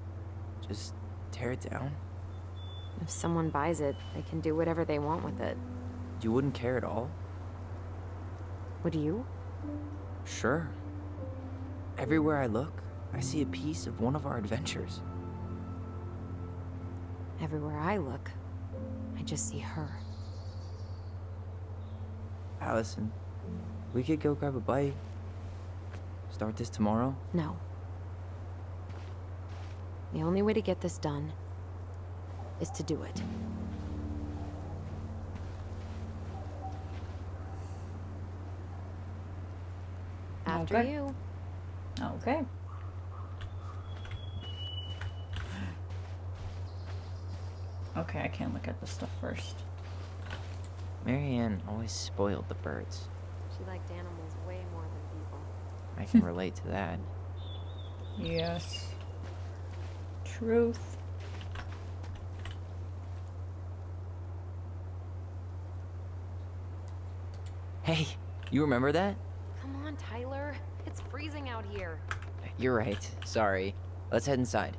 [SPEAKER 5] just tear it down?
[SPEAKER 4] If someone buys it, they can do whatever they want with it.
[SPEAKER 5] You wouldn't care at all?
[SPEAKER 4] Would you?
[SPEAKER 5] Sure. Everywhere I look, I see a piece of one of our adventures.
[SPEAKER 4] Everywhere I look, I just see her.
[SPEAKER 5] Allison, we could go grab a bite. Start this tomorrow?
[SPEAKER 4] No. The only way to get this done is to do it. After
[SPEAKER 1] Okay.
[SPEAKER 4] you.
[SPEAKER 1] Okay. Okay, I can't look at the stuff first.
[SPEAKER 5] Marianne always spoiled the birds.
[SPEAKER 4] She liked animals way more than people.
[SPEAKER 5] I can relate to that.
[SPEAKER 1] Yes. Truth.
[SPEAKER 5] Hey, you remember that?
[SPEAKER 4] Come on, Tyler. It's freezing out here.
[SPEAKER 5] You're right. Sorry. Let's head inside.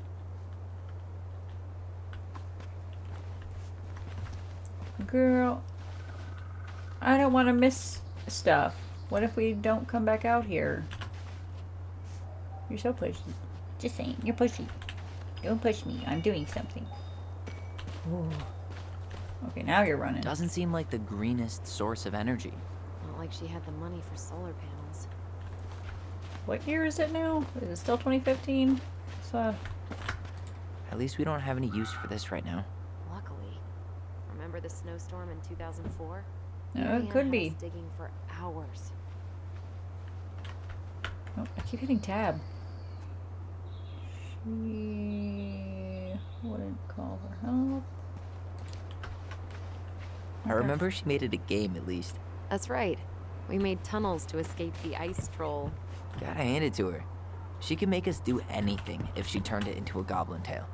[SPEAKER 1] Girl, I don't want to miss stuff. What if we don't come back out here? You're so pushy. Just saying, you're pushy. Don't push me. I'm doing something. Ooh. Okay, now you're running.
[SPEAKER 5] Doesn't seem like the greenest source of energy.
[SPEAKER 4] Not like she had the money for solar panels.
[SPEAKER 1] What year is it now? Is it still 2015? So,
[SPEAKER 5] At least we don't have any use for this right now.
[SPEAKER 4] Luckily. Remember the snowstorm in 2004?
[SPEAKER 1] no,
[SPEAKER 4] Marianne
[SPEAKER 1] it could
[SPEAKER 4] had
[SPEAKER 1] be.
[SPEAKER 4] us digging for hours.
[SPEAKER 1] Oh, I keep hitting tab. She wouldn't call for help.
[SPEAKER 5] I remember she made it a game at least.
[SPEAKER 4] That's right. We made tunnels to escape the ice troll.
[SPEAKER 5] Gotta hand it to her. She could make us do anything if she turned it into a goblin tail.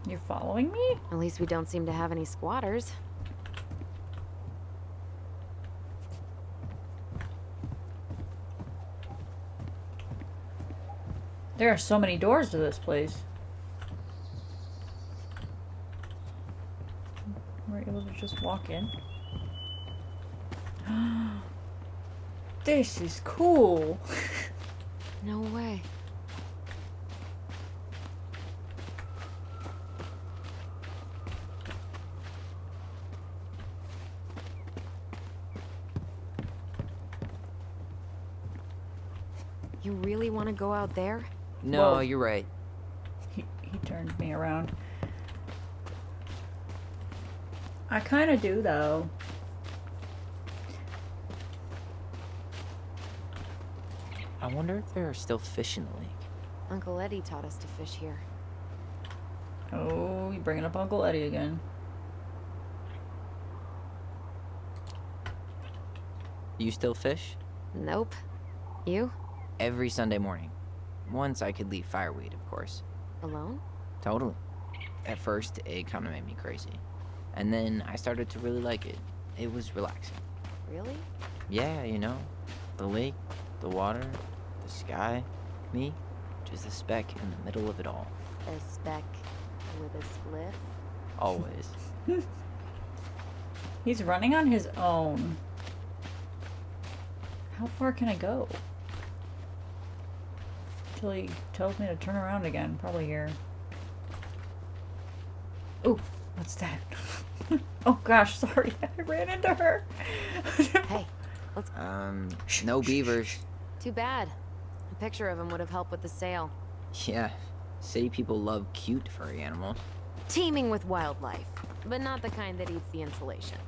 [SPEAKER 1] You're following me?
[SPEAKER 4] At least we don't seem to have any squatters.
[SPEAKER 1] There are so many doors to this place. We're able to just walk in. This is cool.
[SPEAKER 4] No way. You really want to go out there?
[SPEAKER 5] No,
[SPEAKER 1] Whoa.
[SPEAKER 5] you're right.
[SPEAKER 1] He turned me around. I kind of do, though.
[SPEAKER 5] I wonder if there are still fish in the lake.
[SPEAKER 4] Uncle Eddie taught us to fish here.
[SPEAKER 1] Oh, you're bringing up Uncle Eddie again.
[SPEAKER 5] You still fish?
[SPEAKER 4] Nope. You?
[SPEAKER 5] Every Sunday morning. Once I could leave fireweed, of course.
[SPEAKER 4] Alone?
[SPEAKER 5] Totally. At first, it kind of made me crazy. And then I started to really like it. It was relaxing.
[SPEAKER 4] Really?
[SPEAKER 5] Yeah, you know, the lake, the water, the sky, me, just a speck in the middle of it all.
[SPEAKER 4] A speck with a spliff?
[SPEAKER 5] Always.
[SPEAKER 1] He's running on his own. How far can I go? Till he tells me to turn around again. Probably here. Ooh, what's that? Oh gosh, sorry. I ran into her.
[SPEAKER 4] Hey, let's...
[SPEAKER 5] No beavers.
[SPEAKER 4] Too bad. A picture of him would have helped with the sale.
[SPEAKER 5] Yeah, city people love cute furry animals.
[SPEAKER 4] Teeming with wildlife, but not the kind that eats the insulation.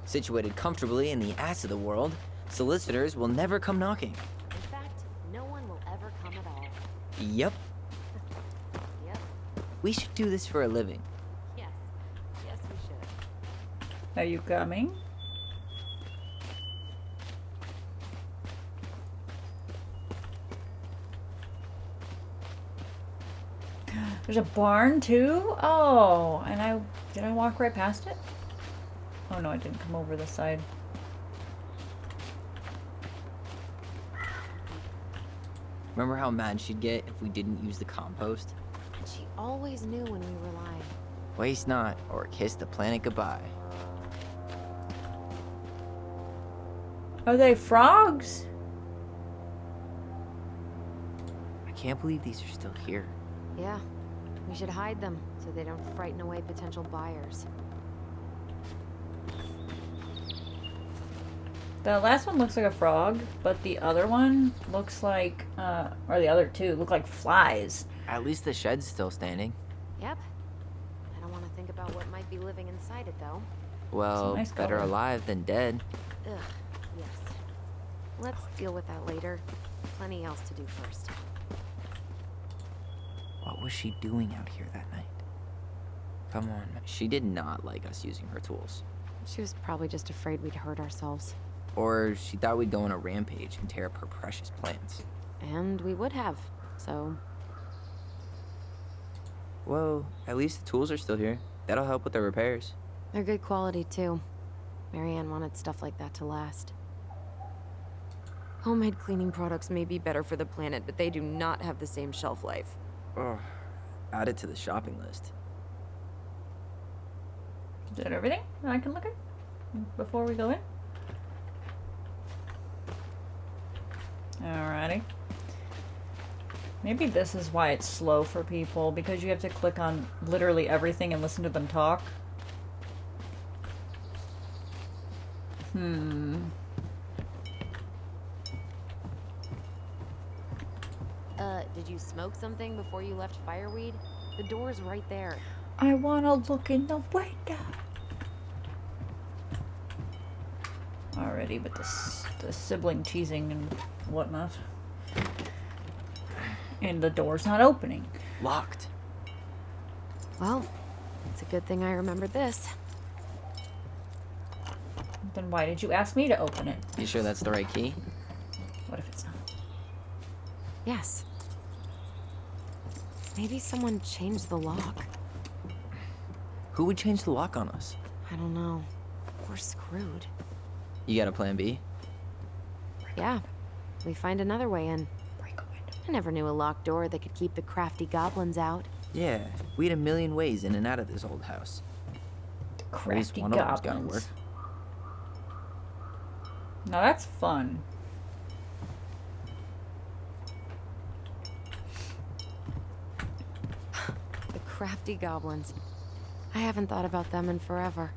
[SPEAKER 5] Situated comfortably in the ass of the world, solicitors will never come knocking.
[SPEAKER 4] In fact, no one will ever come at all.
[SPEAKER 5] Yep,
[SPEAKER 4] Yep.
[SPEAKER 5] we should do this for a living.
[SPEAKER 4] Yes. Yes, we should.
[SPEAKER 1] Are you coming? There's a barn too? Oh, and did I walk right past it? Oh no, I didn't come over the side.
[SPEAKER 5] Remember how mad she'd get if we didn't use the compost?
[SPEAKER 4] And she always knew when we were lying.
[SPEAKER 5] Waste not, or kiss the planet goodbye.
[SPEAKER 1] Are they frogs?
[SPEAKER 5] I can't believe these are still here.
[SPEAKER 4] Yeah. We should hide them so they don't frighten away potential buyers.
[SPEAKER 1] The last one looks like a frog, but the other one looks like, or the other two look like flies.
[SPEAKER 5] At least the shed's still standing.
[SPEAKER 4] Yep. I don't want to think about what might be living inside it, though.
[SPEAKER 5] Well,
[SPEAKER 1] nice
[SPEAKER 5] better
[SPEAKER 1] color.
[SPEAKER 5] alive than dead.
[SPEAKER 4] Ugh, yes. Let's deal with that later. Plenty else to do first.
[SPEAKER 5] What was she doing out here that night? Come on, she did not like us using her tools.
[SPEAKER 4] She was probably just afraid we'd hurt ourselves.
[SPEAKER 5] Or she thought we'd go on a rampage and tear up her precious plants.
[SPEAKER 4] And we would have, so...
[SPEAKER 5] Whoa, at least the tools are still here. That'll help with the repairs.
[SPEAKER 4] They're good quality, too. Marianne wanted stuff like that to last. Homemade cleaning products may be better for the planet, but they do not have the same shelf life.
[SPEAKER 5] Oh, add it to the shopping list.
[SPEAKER 1] Is that everything that I can look at before we go in? Alrighty. Maybe this is why it's slow for people, because you have to click on literally everything and listen to them talk.
[SPEAKER 4] Did you smoke something before you left Fireweed? The door's right there.
[SPEAKER 1] I wanna look in the window. Already, but the sibling teasing and whatnot. And the door's not opening.
[SPEAKER 5] Locked.
[SPEAKER 4] Well, it's a good thing I remembered this.
[SPEAKER 1] Then why did you ask me to open it?
[SPEAKER 5] You sure that's the right key?
[SPEAKER 1] What if it's not?
[SPEAKER 4] Yes. Maybe someone changed the lock.
[SPEAKER 5] Who would change the lock on us?
[SPEAKER 4] I don't know. We're screwed.
[SPEAKER 5] You got a plan B?
[SPEAKER 4] Yeah. We find another way in.
[SPEAKER 1] Break a window.
[SPEAKER 4] I never knew a locked door that could keep the crafty goblins out.
[SPEAKER 5] Yeah, we had a million ways in and out of this old house. At least
[SPEAKER 1] Crafty
[SPEAKER 5] one of them's gotta
[SPEAKER 1] goblins.
[SPEAKER 5] work.
[SPEAKER 1] Now that's fun.
[SPEAKER 4] The crafty goblins. I haven't thought about them in forever.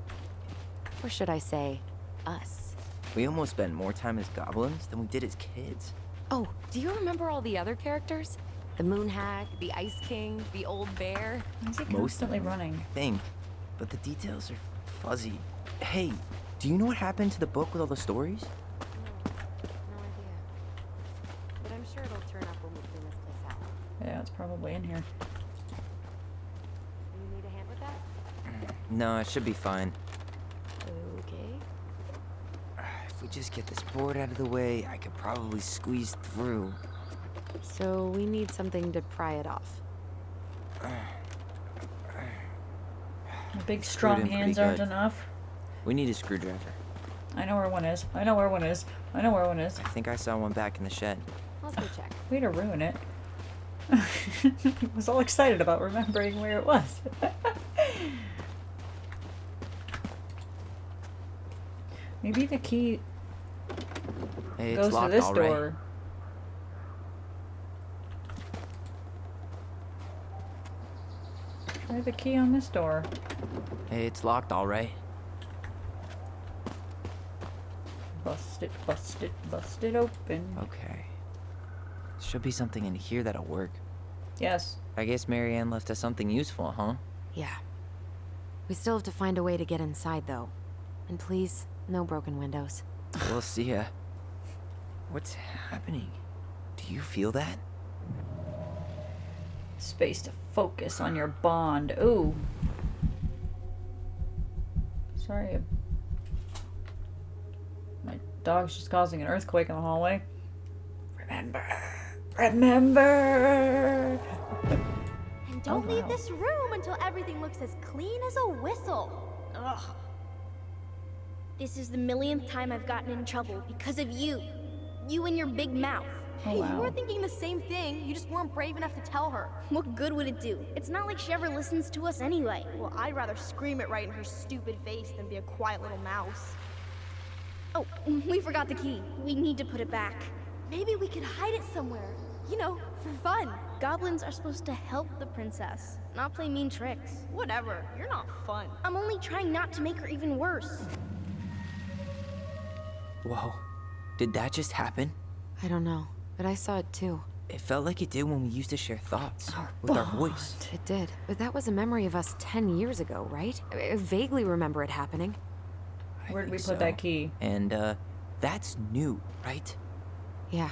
[SPEAKER 4] Or should I say, us.
[SPEAKER 5] We almost spent more time as goblins than we did as kids.
[SPEAKER 4] Oh, do you remember all the other characters? The Moon Hag, the Ice King, the Old Bear?
[SPEAKER 1] Why is he
[SPEAKER 5] Most of
[SPEAKER 1] constantly
[SPEAKER 5] them,
[SPEAKER 1] running?
[SPEAKER 5] I think, but the details are fuzzy. Hey, do you know what happened to the book with all the stories?
[SPEAKER 4] No idea. But I'm sure it'll turn up when we clean this place out.
[SPEAKER 1] Yeah, it's probably in here.
[SPEAKER 4] Do you need a hand with that?
[SPEAKER 5] No, it should be fine.
[SPEAKER 4] Okay.
[SPEAKER 5] If we just get this board out of the way, I could probably squeeze through.
[SPEAKER 4] So we need something to pry it off.
[SPEAKER 1] The big
[SPEAKER 5] Screwed
[SPEAKER 1] strong
[SPEAKER 5] in pretty
[SPEAKER 1] hands aren't
[SPEAKER 5] good.
[SPEAKER 1] enough.
[SPEAKER 5] We need a screwdriver.
[SPEAKER 1] I know where one is. I know where one is. I know where one is.
[SPEAKER 5] I think I saw one back in the shed.
[SPEAKER 4] Let's go check.
[SPEAKER 1] Way to ruin it. I was all excited about remembering where it was. Maybe the key
[SPEAKER 5] Hey, it's
[SPEAKER 1] goes to
[SPEAKER 5] locked,
[SPEAKER 1] this
[SPEAKER 5] all right.
[SPEAKER 1] door. Try the key on this door.
[SPEAKER 5] Hey, it's locked, all right.
[SPEAKER 1] Bust it, bust it, bust it open.
[SPEAKER 5] Okay. Should be something in here that'll work.
[SPEAKER 1] Yes.
[SPEAKER 5] I guess Marianne left us something useful, huh?
[SPEAKER 4] Yeah. We still have to find a way to get inside, though. And please, no broken windows.
[SPEAKER 5] We'll see ya. What's happening? Do you feel that?
[SPEAKER 1] Space to focus on your bond. Ooh. Sorry. My dog's just causing an earthquake in the hallway. Remember. Remember.
[SPEAKER 7] And don't
[SPEAKER 1] Oh,
[SPEAKER 7] leave
[SPEAKER 1] wow.
[SPEAKER 7] this room until everything looks as clean as a whistle. Ugh. This is the millionth time I've gotten in trouble because of you. You and your big mouth.
[SPEAKER 1] Oh,
[SPEAKER 7] You
[SPEAKER 1] wow.
[SPEAKER 7] were thinking the same thing. You just weren't brave enough to tell her. What good would it do? It's not like she ever listens to us anyway.
[SPEAKER 8] Well, I'd rather scream it right in her stupid face than be a quiet little mouse.
[SPEAKER 7] Oh, we forgot the key. We need to put it back.
[SPEAKER 8] Maybe we could hide it somewhere. You know, for fun.
[SPEAKER 7] Goblins are supposed to help the princess, not play mean tricks.
[SPEAKER 8] Whatever, you're not fun.
[SPEAKER 7] I'm only trying not to make her even worse.
[SPEAKER 5] Whoa. Did that just happen?
[SPEAKER 4] I don't know, but I saw it too.
[SPEAKER 5] It felt like it did when we used to share thoughts with our voice.
[SPEAKER 4] It did. But that was a memory of us 10 years ago, right? I vaguely remember it happening.
[SPEAKER 5] I
[SPEAKER 1] Where did we
[SPEAKER 5] think
[SPEAKER 1] put
[SPEAKER 5] so.
[SPEAKER 1] that key?
[SPEAKER 5] And, that's new, right?
[SPEAKER 4] Yeah.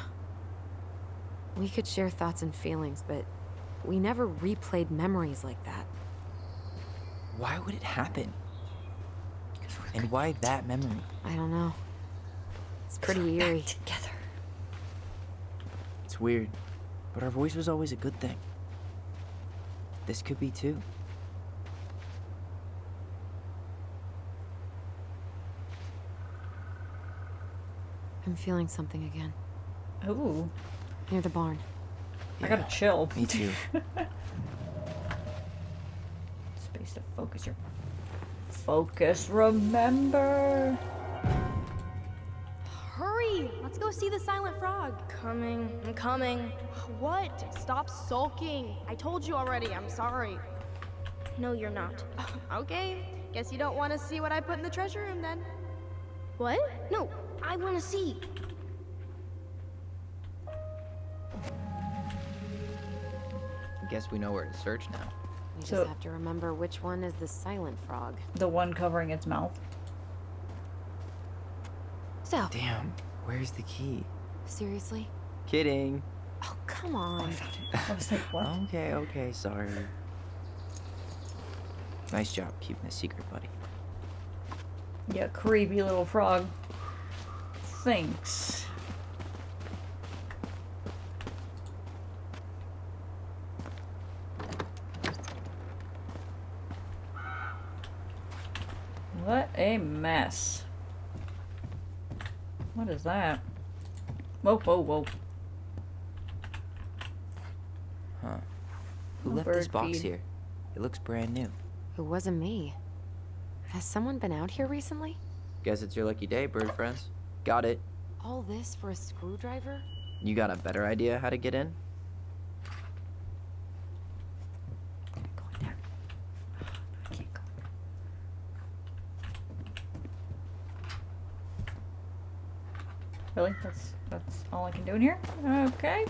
[SPEAKER 4] We could share thoughts and feelings, but we never replayed memories like that.
[SPEAKER 5] Why would it happen? And why that memory?
[SPEAKER 4] I don't know. It's pretty eerie.
[SPEAKER 1] Together.
[SPEAKER 5] It's weird, but our voice was always a good thing. This could be too.
[SPEAKER 4] I'm feeling something again.
[SPEAKER 1] Ooh,
[SPEAKER 4] Near the barn.
[SPEAKER 1] I gotta chill.
[SPEAKER 5] Me too.
[SPEAKER 1] Space to focus your... Focus, remember!
[SPEAKER 8] Hurry! Let's go see the silent frog. Coming. I'm coming. What? Stop sulking. I told you already. I'm sorry.
[SPEAKER 7] No, you're not.
[SPEAKER 8] Okay. Guess you don't want to see what I put in the treasure room then.
[SPEAKER 7] What? No, I want to see.
[SPEAKER 5] I guess we know where to search now.
[SPEAKER 4] We
[SPEAKER 1] So-
[SPEAKER 4] just have to remember which one is the silent frog.
[SPEAKER 1] The one covering its mouth.
[SPEAKER 4] So,
[SPEAKER 5] Damn, where's the key?
[SPEAKER 4] seriously?
[SPEAKER 5] Kidding.
[SPEAKER 4] Oh, come on.
[SPEAKER 1] I was like, what?
[SPEAKER 5] Okay, sorry. Nice job keeping a secret, buddy.
[SPEAKER 1] Yeah, creepy little frog. Thanks. What a mess. What is that? Whoa, whoa, whoa.
[SPEAKER 5] Huh. Who
[SPEAKER 1] A
[SPEAKER 5] left this
[SPEAKER 1] bird
[SPEAKER 5] box
[SPEAKER 1] feed.
[SPEAKER 5] here? It looks brand new.
[SPEAKER 4] It wasn't me. Has someone been out here recently?
[SPEAKER 5] Guess it's your lucky day, bird friends. Got it.
[SPEAKER 4] All this for a screwdriver?
[SPEAKER 5] You got a better idea how to get in?
[SPEAKER 1] Going down. I can't go. Really? That's all I can do in here? Okay.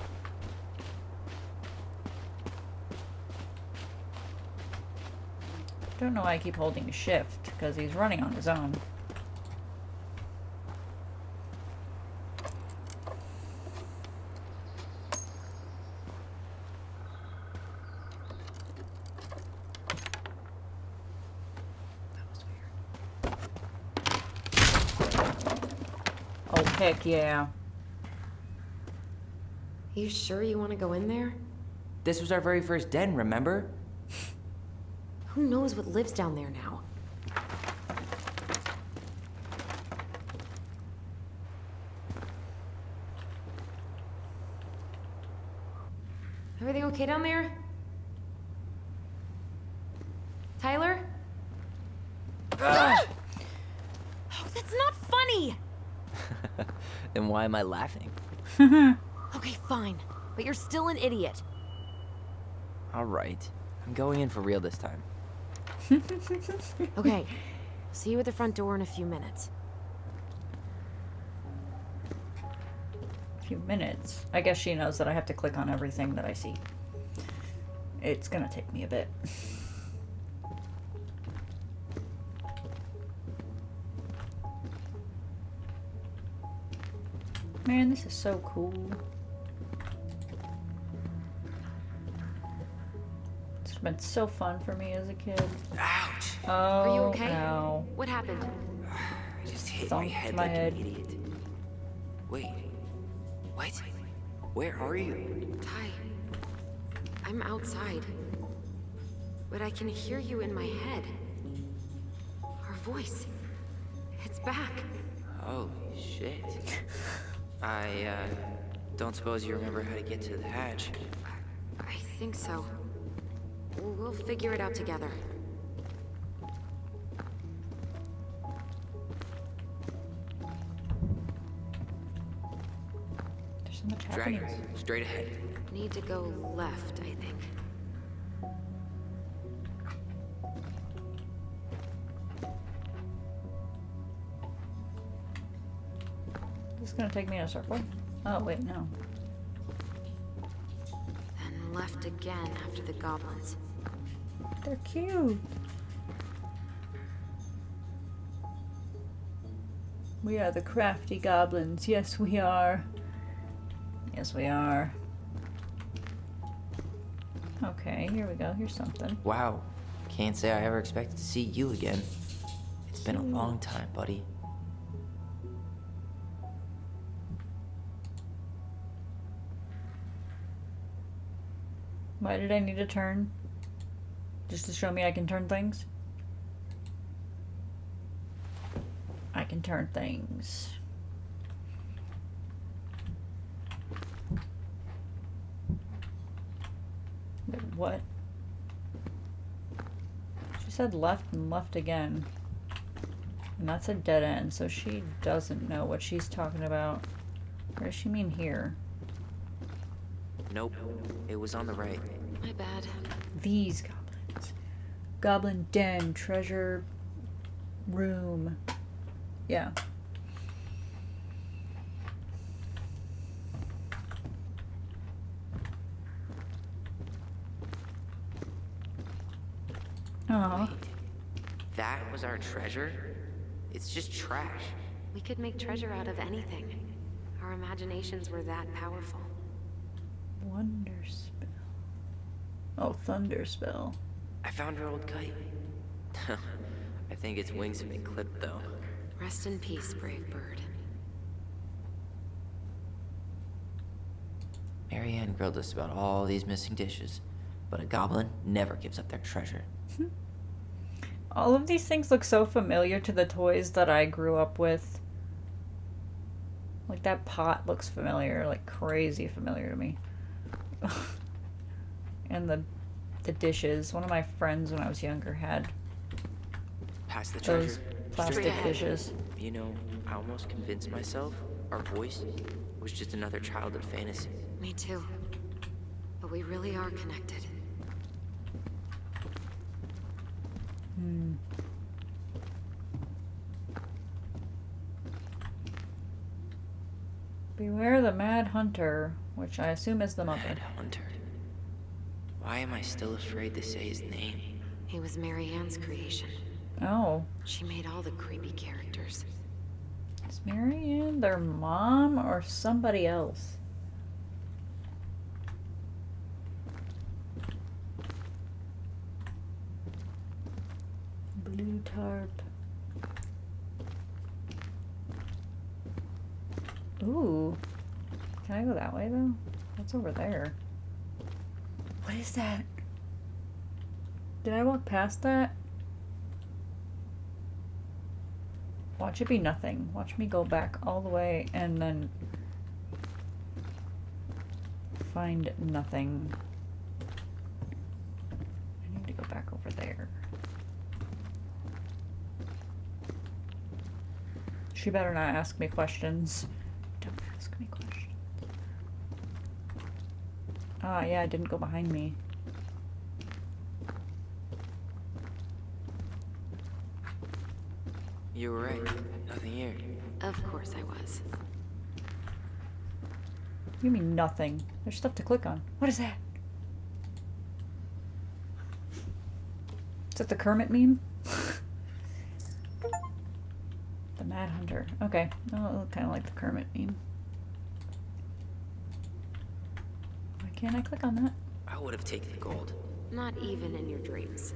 [SPEAKER 1] Don't know why I keep holding shift, because he's running on his own. Oh, heck yeah.
[SPEAKER 4] You sure you want to go in there?
[SPEAKER 5] This was our very first den, remember?
[SPEAKER 4] Who knows what lives down there now? Everything okay down there? Tyler? Oh, that's not funny!
[SPEAKER 5] Then why am I laughing?
[SPEAKER 4] Okay, fine. But you're still an idiot.
[SPEAKER 5] Alright. I'm going in for real this time.
[SPEAKER 4] Okay. See you at the front door in a few minutes.
[SPEAKER 1] A few minutes. I guess she knows that I have to click on everything that I see. It's gonna take me a bit. Man, this is so cool. It's been so fun for me as a kid.
[SPEAKER 5] Ouch!
[SPEAKER 1] Oh,
[SPEAKER 4] Are you okay?
[SPEAKER 1] ow.
[SPEAKER 4] What happened?
[SPEAKER 5] I just hit
[SPEAKER 1] Thumped
[SPEAKER 5] my head
[SPEAKER 1] my
[SPEAKER 5] like
[SPEAKER 1] head.
[SPEAKER 5] an idiot. Wait. What? Where are you?
[SPEAKER 4] Ty, I'm outside. But I can hear you in my head. Our voice. It's back.
[SPEAKER 5] Holy shit. I don't suppose you remember how to get to the hatch.
[SPEAKER 4] I think so. We'll figure it out together.
[SPEAKER 1] There's so much happening.
[SPEAKER 5] Dragons, straight ahead.
[SPEAKER 4] Need to go left, I think.
[SPEAKER 1] This is gonna take me in a circle. Oh, wait, no.
[SPEAKER 4] Then left again after the goblins.
[SPEAKER 1] They're cute. We are the crafty goblins. Yes, we are. Yes, we are. Okay, here we go. Here's something.
[SPEAKER 5] Wow. Can't say I ever expected to see you again. It's been a long time, buddy.
[SPEAKER 1] Why did I need to turn? Just to show me I can turn things? I can turn things. Wait, what? She said left and left again. And that's a dead end, so she doesn't know what she's talking about. Or does she mean here?
[SPEAKER 5] Nope. It was on the right.
[SPEAKER 4] My bad.
[SPEAKER 1] These goblins. Goblin den, treasure room. Yeah. Aw.
[SPEAKER 5] Wait. That was our treasure? It's just trash.
[SPEAKER 4] We could make treasure out of anything. Our imaginations were that powerful.
[SPEAKER 1] Wonder spell. Oh, thunder spell.
[SPEAKER 5] I found her old kite. I think its wings have been clipped, though.
[SPEAKER 4] Rest in peace, brave bird.
[SPEAKER 5] Marianne grilled us about all these missing dishes, but a goblin never gives up their treasure.
[SPEAKER 1] All of these things look so familiar to the toys that I grew up with. Like that pot looks familiar, like crazy familiar to me. And the dishes. One of my friends when I was younger had
[SPEAKER 5] Pass the
[SPEAKER 1] those
[SPEAKER 5] treasure.
[SPEAKER 1] plastic
[SPEAKER 4] ahead.
[SPEAKER 1] dishes.
[SPEAKER 5] You know, I almost convinced myself our voice was just another childhood fantasy.
[SPEAKER 4] Me too. But we really are connected.
[SPEAKER 1] Hmm. Beware the Mad Hunter, which I assume is the mother.
[SPEAKER 5] Mad Hunter. Why am I still afraid to say his name?
[SPEAKER 4] He was Marianne's creation.
[SPEAKER 1] Oh.
[SPEAKER 4] She made all the creepy characters.
[SPEAKER 1] Is Marianne their mom or somebody else? Blue tarp. Ooh. Can I go that way though? What's over there? What is that? Did I walk past that? Watch it be nothing. Watch me go back all the way and then find nothing. I need to go back over there. She better not ask me questions. Don't ask me questions. Ah, yeah, it didn't go behind me.
[SPEAKER 5] You were right. Nothing here.
[SPEAKER 4] Of course I was.
[SPEAKER 1] You mean nothing? There's stuff to click on. What is that? Is that the Kermit meme? The Mad Hunter. Okay. Oh, kind of like the Kermit meme. Why can't I click on that?
[SPEAKER 5] I would have taken the gold.
[SPEAKER 4] Not even in your dreams.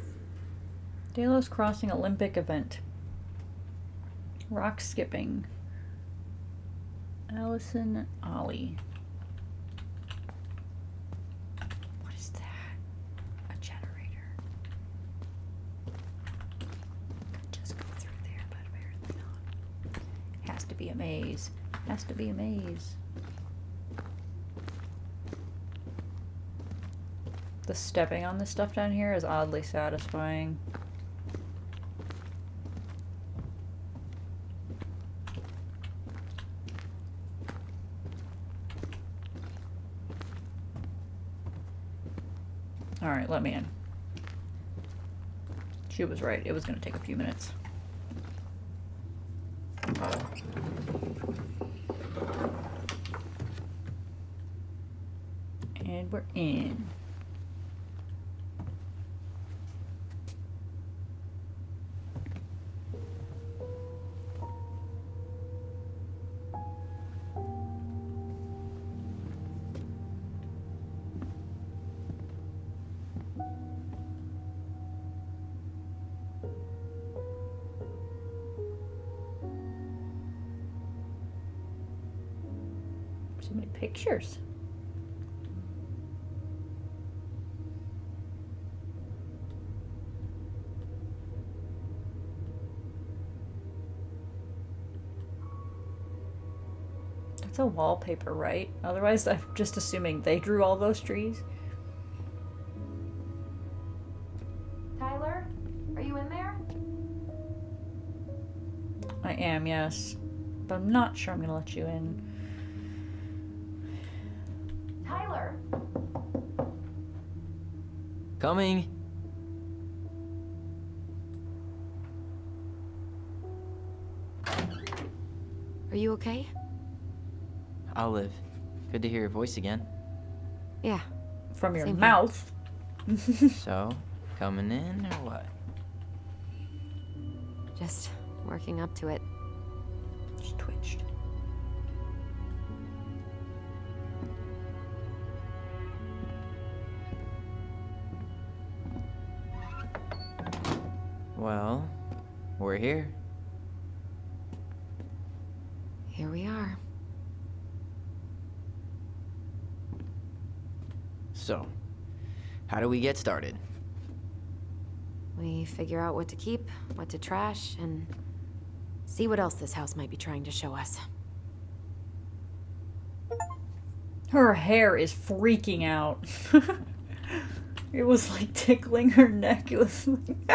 [SPEAKER 1] Delos Crossing Olympic event. Rock skipping. Allison Ollie. What is that? A generator. Could just go through there, but apparently not. Has to be a maze. Has to be a maze. The stepping on this stuff down here is oddly satisfying. Alright, let me in. She was right. It was going to take a few minutes. And we're in. So many pictures. That's a wallpaper, right? Otherwise, I'm just assuming they drew all those trees.
[SPEAKER 4] you in there?
[SPEAKER 1] I am, yes. But I'm not sure I'm gonna let you in.
[SPEAKER 4] Tyler!
[SPEAKER 5] Coming.
[SPEAKER 4] Are you okay?
[SPEAKER 5] Olive, good to hear your voice again.
[SPEAKER 4] Yeah.
[SPEAKER 1] From your
[SPEAKER 4] Same here.
[SPEAKER 1] mouth.
[SPEAKER 5] So, coming in or what?
[SPEAKER 4] Just working up to it.
[SPEAKER 1] Just twitched.
[SPEAKER 5] Well, we're here.
[SPEAKER 4] Here we are.
[SPEAKER 5] So, how do we get started?
[SPEAKER 4] We figure out what to keep, what to trash, and see what else this house might be trying to show us.
[SPEAKER 1] Her hair is freaking out. It was like tickling her neck. It was like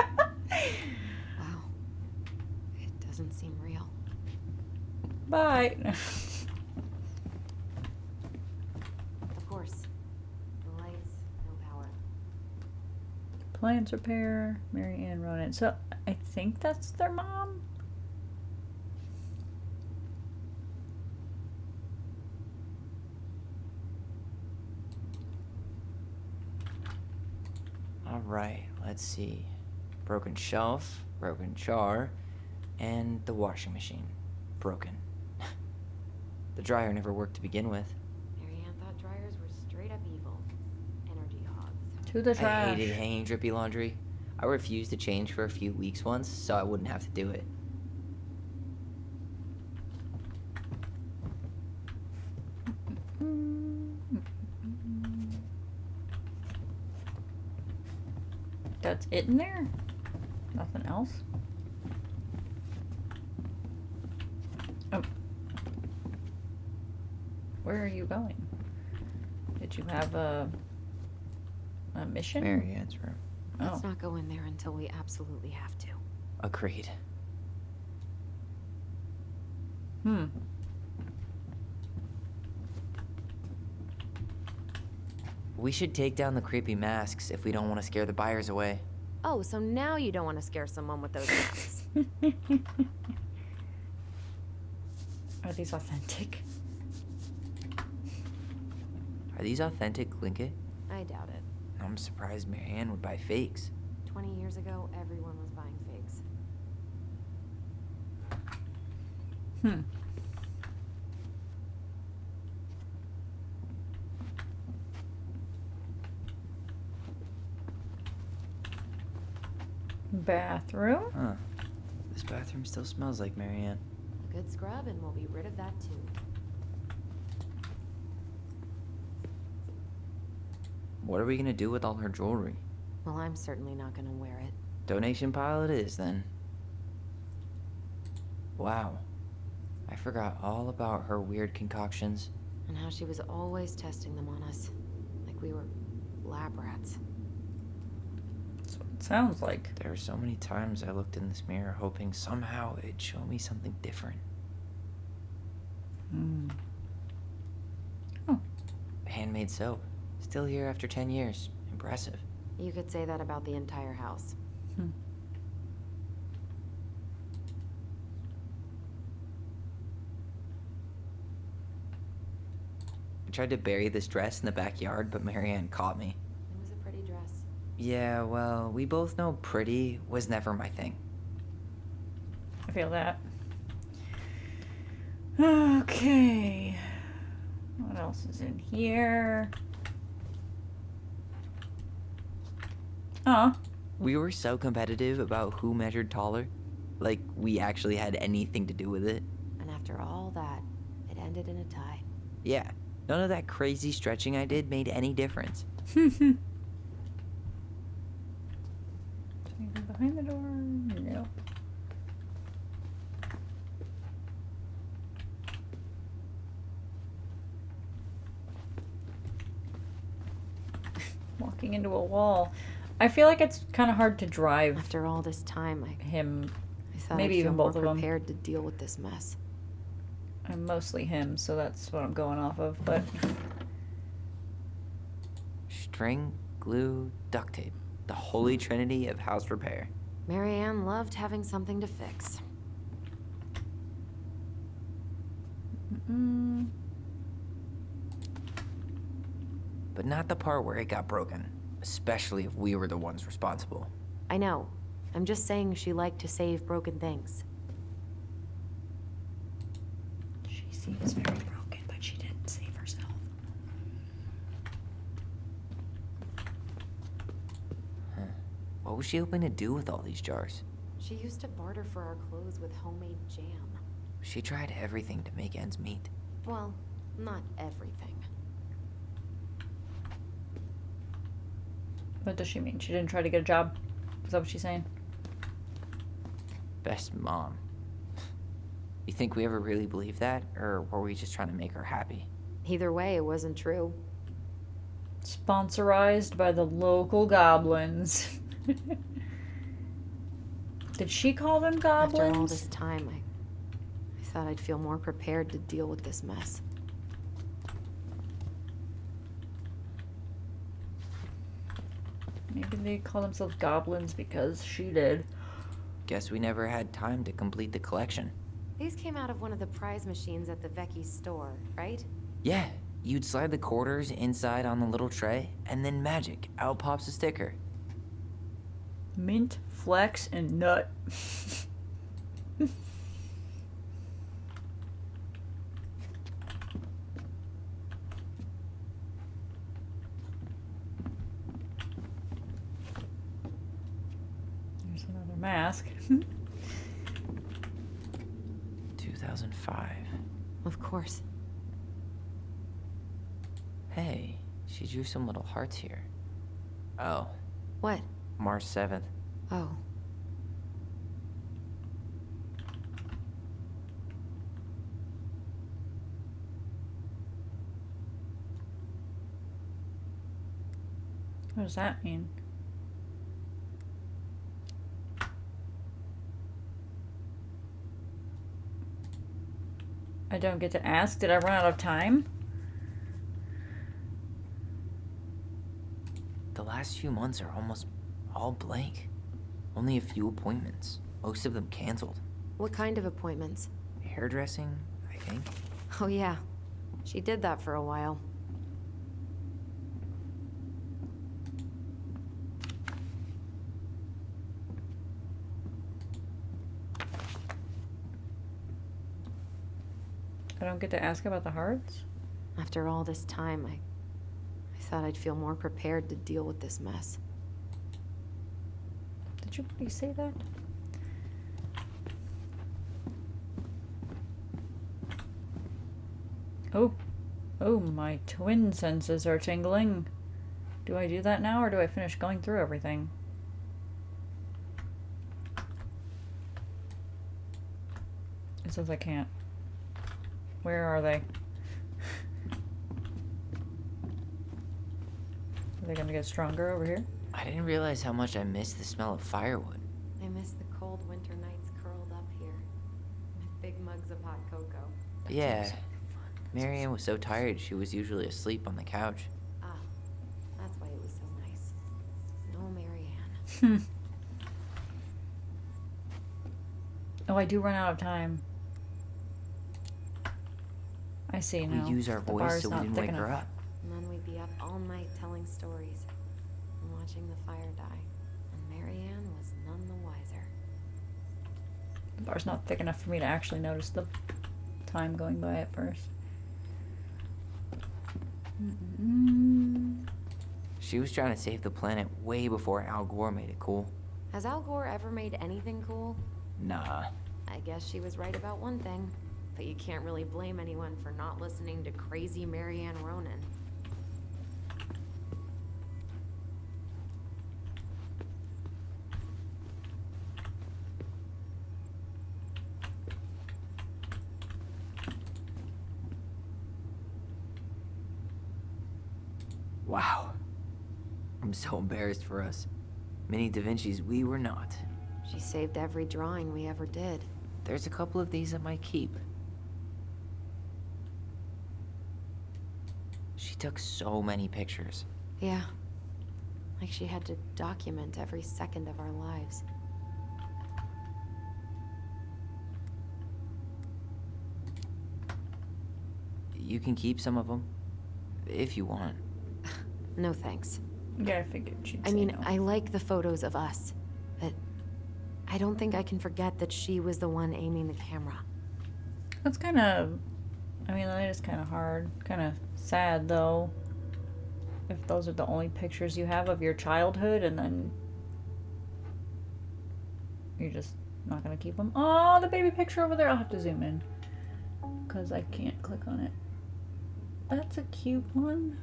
[SPEAKER 4] Wow. It doesn't seem real.
[SPEAKER 1] bye.
[SPEAKER 4] Of course. No lights, no power.
[SPEAKER 1] Appliance repair, Mary Ann Ronan. So I think that's their mom.
[SPEAKER 5] Alright, let's see. Broken shelf, broken jar, and the washing machine. Broken. The dryer never worked to begin with.
[SPEAKER 4] Marianne thought dryers were straight up evil. Energy hogs.
[SPEAKER 1] To the
[SPEAKER 5] I
[SPEAKER 1] trash.
[SPEAKER 5] hated hanging drippy laundry. I refused to change for a few weeks once, so I wouldn't have to do it.
[SPEAKER 1] That's it in there? Nothing else? Oh. Where are you going? Did you have a mission?
[SPEAKER 5] Mary Ann's room.
[SPEAKER 1] Oh.
[SPEAKER 4] Let's not go in there until we absolutely have to.
[SPEAKER 5] Agreed.
[SPEAKER 1] Hmm.
[SPEAKER 5] We should take down the creepy masks if we don't want to scare the buyers away.
[SPEAKER 4] Oh, so now you don't want to scare someone with those masks.
[SPEAKER 1] Are these authentic?
[SPEAKER 5] Are these authentic Glinkit?
[SPEAKER 4] I doubt it.
[SPEAKER 5] I'm surprised Mary Ann would buy fakes.
[SPEAKER 4] 20 years ago, everyone was buying figs.
[SPEAKER 1] Hmm. Bathroom?
[SPEAKER 5] Huh. This bathroom still smells like Mary Ann.
[SPEAKER 4] A good scrub, and we'll be rid of that too.
[SPEAKER 5] What are we gonna do with all her jewelry?
[SPEAKER 4] Well, I'm certainly not gonna wear it.
[SPEAKER 5] Donation pile it is, then. Wow. I forgot all about her weird concoctions.
[SPEAKER 4] And how she was always testing them on us. Like we were lab rats.
[SPEAKER 1] That's what it sounds like.
[SPEAKER 5] There were so many times I looked in this mirror hoping somehow it'd show me something different.
[SPEAKER 1] Hmm. Oh.
[SPEAKER 5] Handmade soap. Still here after 10 years. Impressive.
[SPEAKER 4] You could say that about the entire house.
[SPEAKER 1] Hmm.
[SPEAKER 5] I tried to bury this dress in the backyard, but Mary Ann caught me.
[SPEAKER 4] It was a pretty dress.
[SPEAKER 5] Yeah, well, we both know pretty was never my thing.
[SPEAKER 1] I feel that. Okay. What else is in here? Oh.
[SPEAKER 5] We were so competitive about who measured taller. Like, we actually had anything to do with it.
[SPEAKER 4] And after all that, it ended in a tie.
[SPEAKER 5] Yeah, none of that crazy stretching I did made any difference.
[SPEAKER 1] Anything behind the door? No. Walking into a wall. I feel like it's kind of hard to drive
[SPEAKER 4] After all this time,
[SPEAKER 1] him.
[SPEAKER 4] I thought
[SPEAKER 1] Maybe
[SPEAKER 4] I'd
[SPEAKER 1] even
[SPEAKER 4] feel more
[SPEAKER 1] both of 'em.
[SPEAKER 4] prepared to deal with this mess.
[SPEAKER 1] I'm mostly him, so that's what I'm going off of. But
[SPEAKER 5] String, glue, duct tape. The holy trinity of house repair.
[SPEAKER 4] Marianne loved having something to fix.
[SPEAKER 5] But not the part where it got broken. Especially if we were the ones responsible.
[SPEAKER 4] I know. I'm just saying she liked to save broken things.
[SPEAKER 1] she seems very broken, but she didn't save herself.
[SPEAKER 5] What was she hoping to do with all these jars?
[SPEAKER 4] She used to barter for our clothes with homemade jam.
[SPEAKER 5] She tried everything to make ends meet.
[SPEAKER 4] Well, not everything.
[SPEAKER 1] What does she mean? She didn't try to get a job? Is that what she's saying?
[SPEAKER 5] Best mom. You think we ever really believed that? Or were we just trying to make her happy?
[SPEAKER 4] Either way, it wasn't true.
[SPEAKER 1] Sponsorized by the local goblins. Did she call them goblins?
[SPEAKER 4] After all this time, I thought I'd feel more prepared to deal with this mess.
[SPEAKER 1] Maybe they call themselves goblins because she did.
[SPEAKER 5] Guess we never had time to complete the collection.
[SPEAKER 4] These came out of one of the prize machines at the Vecchi's store, right?
[SPEAKER 5] Yeah, you'd slide the quarters inside on the little tray, and then magic, out pops a sticker.
[SPEAKER 1] Mint, flex, and nut. There's another mask.
[SPEAKER 5] 2005.
[SPEAKER 4] Of course.
[SPEAKER 5] Hey, she drew some little hearts here. Oh,
[SPEAKER 4] What?
[SPEAKER 5] March 7th.
[SPEAKER 4] Oh.
[SPEAKER 1] What does that mean? I don't get to ask. Did I run out of time?
[SPEAKER 5] The last few months are almost all blank. Only a few appointments. Most of them canceled.
[SPEAKER 4] What kind of appointments?
[SPEAKER 5] Hairdressing, I think.
[SPEAKER 4] Oh yeah. She did that for a while.
[SPEAKER 1] I don't get to ask about the hearts?
[SPEAKER 4] After all this time, I thought I'd feel more prepared to deal with this mess.
[SPEAKER 1] Did you really say that? Oh. Oh, my twin senses are tingling. Do I do that now, or do I finish going through everything? It says I can't. Where are they? Are they gonna get stronger over here?
[SPEAKER 5] I didn't realize how much I missed the smell of firewood.
[SPEAKER 4] I miss the cold winter nights curled up here with big mugs of hot cocoa.
[SPEAKER 5] Yeah, Marianne was so tired she was usually asleep on the couch.
[SPEAKER 4] Ah, that's why it was so nice. No Marianne.
[SPEAKER 1] Oh, I do run out of time. I see now.
[SPEAKER 5] We use our
[SPEAKER 1] The
[SPEAKER 5] voice
[SPEAKER 1] bar's
[SPEAKER 5] so we
[SPEAKER 1] not
[SPEAKER 5] didn't
[SPEAKER 1] thick
[SPEAKER 5] wake her
[SPEAKER 1] enough.
[SPEAKER 5] up.
[SPEAKER 4] And then we'd be up all night telling stories and watching the fire die. And Marianne was none the wiser.
[SPEAKER 1] The bar's not thick enough for me to actually notice the time going by at first.
[SPEAKER 5] She was trying to save the planet way before Al Gore made it cool.
[SPEAKER 4] Has Al Gore ever made anything cool?
[SPEAKER 5] Nah.
[SPEAKER 4] I guess she was right about one thing. But you can't really blame anyone for not listening to crazy Marianne Ronan.
[SPEAKER 5] Wow. I'm so embarrassed for us. Mini Da Vinci's we were not.
[SPEAKER 4] She saved every drawing we ever did.
[SPEAKER 5] There's a couple of these I might keep. She took so many pictures.
[SPEAKER 4] Yeah. Like she had to document every second of our lives.
[SPEAKER 5] You can keep some of them, if you want.
[SPEAKER 4] No thanks.
[SPEAKER 1] Yeah, I figured she'd
[SPEAKER 4] I
[SPEAKER 1] say
[SPEAKER 4] mean,
[SPEAKER 1] no.
[SPEAKER 4] I like the photos of us, but I don't think I can forget that she was the one aiming the camera.
[SPEAKER 1] That's kind of, I mean, that is kind of hard. Kind of sad, though. If those are the only pictures you have of your childhood, and then you're just not going to keep them. Oh, the baby picture over there. I'll have to zoom in, because I can't click on it. That's a cute one.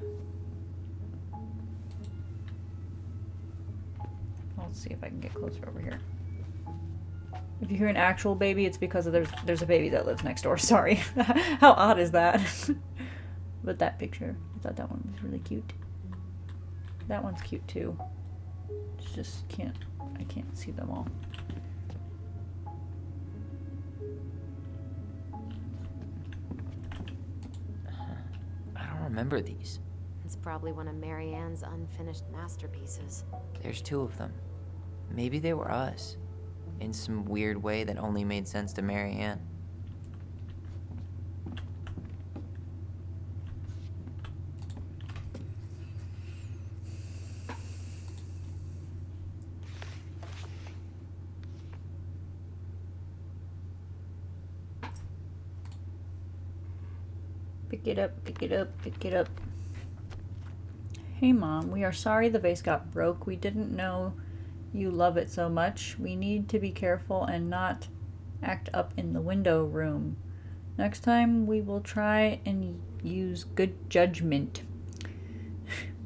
[SPEAKER 1] I'll see if I can get closer over here. If you hear an actual baby, it's because of there's a baby that lives next door. Sorry. How odd is that? But that picture, I thought that one was really cute. That one's cute too. It's just I can't see them all.
[SPEAKER 5] I don't remember these.
[SPEAKER 4] It's probably one of Marianne's unfinished masterpieces.
[SPEAKER 5] There's 2 of them. Maybe they were us. In some weird way that only made sense to Marianne.
[SPEAKER 1] Pick it up, pick it up, pick it up. Hey Mom, we are sorry the vase got broke. We didn't know you love it so much. We need to be careful and not act up in the window room. Next time we will try and use good judgment.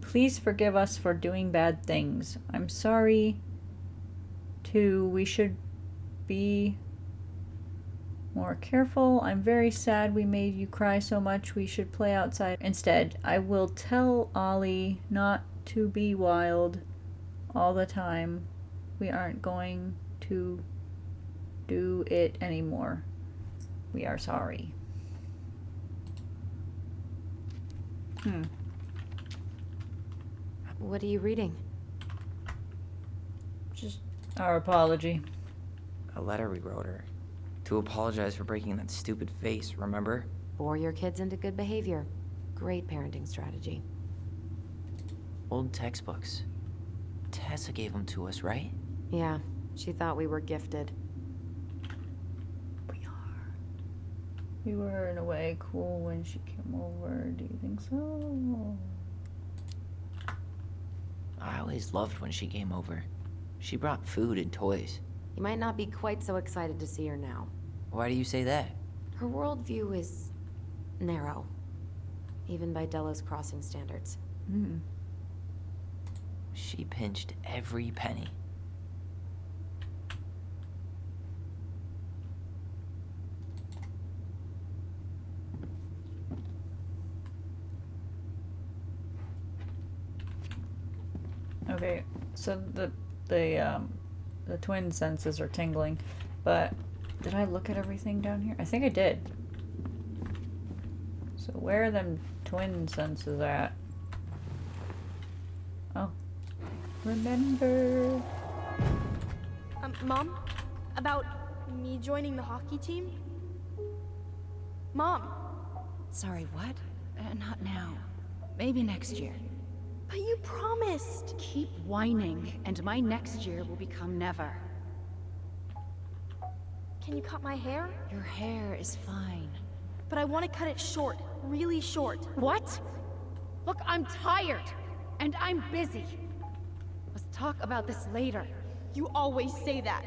[SPEAKER 1] Please forgive us for doing bad things. I'm sorry too. We should be more careful. I'm very sad we made you cry so much. We should play outside instead. I will tell Ollie not to be wild all the time. We aren't going to do it anymore. We are sorry.
[SPEAKER 4] What are you reading?
[SPEAKER 1] Just our apology.
[SPEAKER 5] A letter we wrote her. To apologize for breaking that stupid vase, remember?
[SPEAKER 4] Bore your kids into good behavior. Great parenting strategy.
[SPEAKER 5] Old textbooks. Tessa gave them to us, right?
[SPEAKER 4] Yeah, she thought we were gifted.
[SPEAKER 1] We were, in a way, cool when she came over. Do you think so?
[SPEAKER 5] I always loved when she came over. She brought food and toys.
[SPEAKER 4] You might not be quite so excited to see her now.
[SPEAKER 5] Why do you say that?
[SPEAKER 4] Her worldview is narrow, even by Delos Crossing standards.
[SPEAKER 5] She pinched every penny.
[SPEAKER 1] Okay, so the twin senses are tingling, but did I look at everything down here? I think I did. So where are them twin senses at? Oh, remember.
[SPEAKER 8] Mom? About me joining the hockey team? Mom!
[SPEAKER 9] Sorry, what? Not now. Maybe next year.
[SPEAKER 8] But you promised!
[SPEAKER 9] Keep whining, and my next year will become never.
[SPEAKER 8] Can you cut my hair?
[SPEAKER 9] Your hair is fine.
[SPEAKER 8] But I want to cut it short. Really short.
[SPEAKER 9] What? Look, I'm tired. And I'm busy. Let's talk about this later.
[SPEAKER 8] You always say that.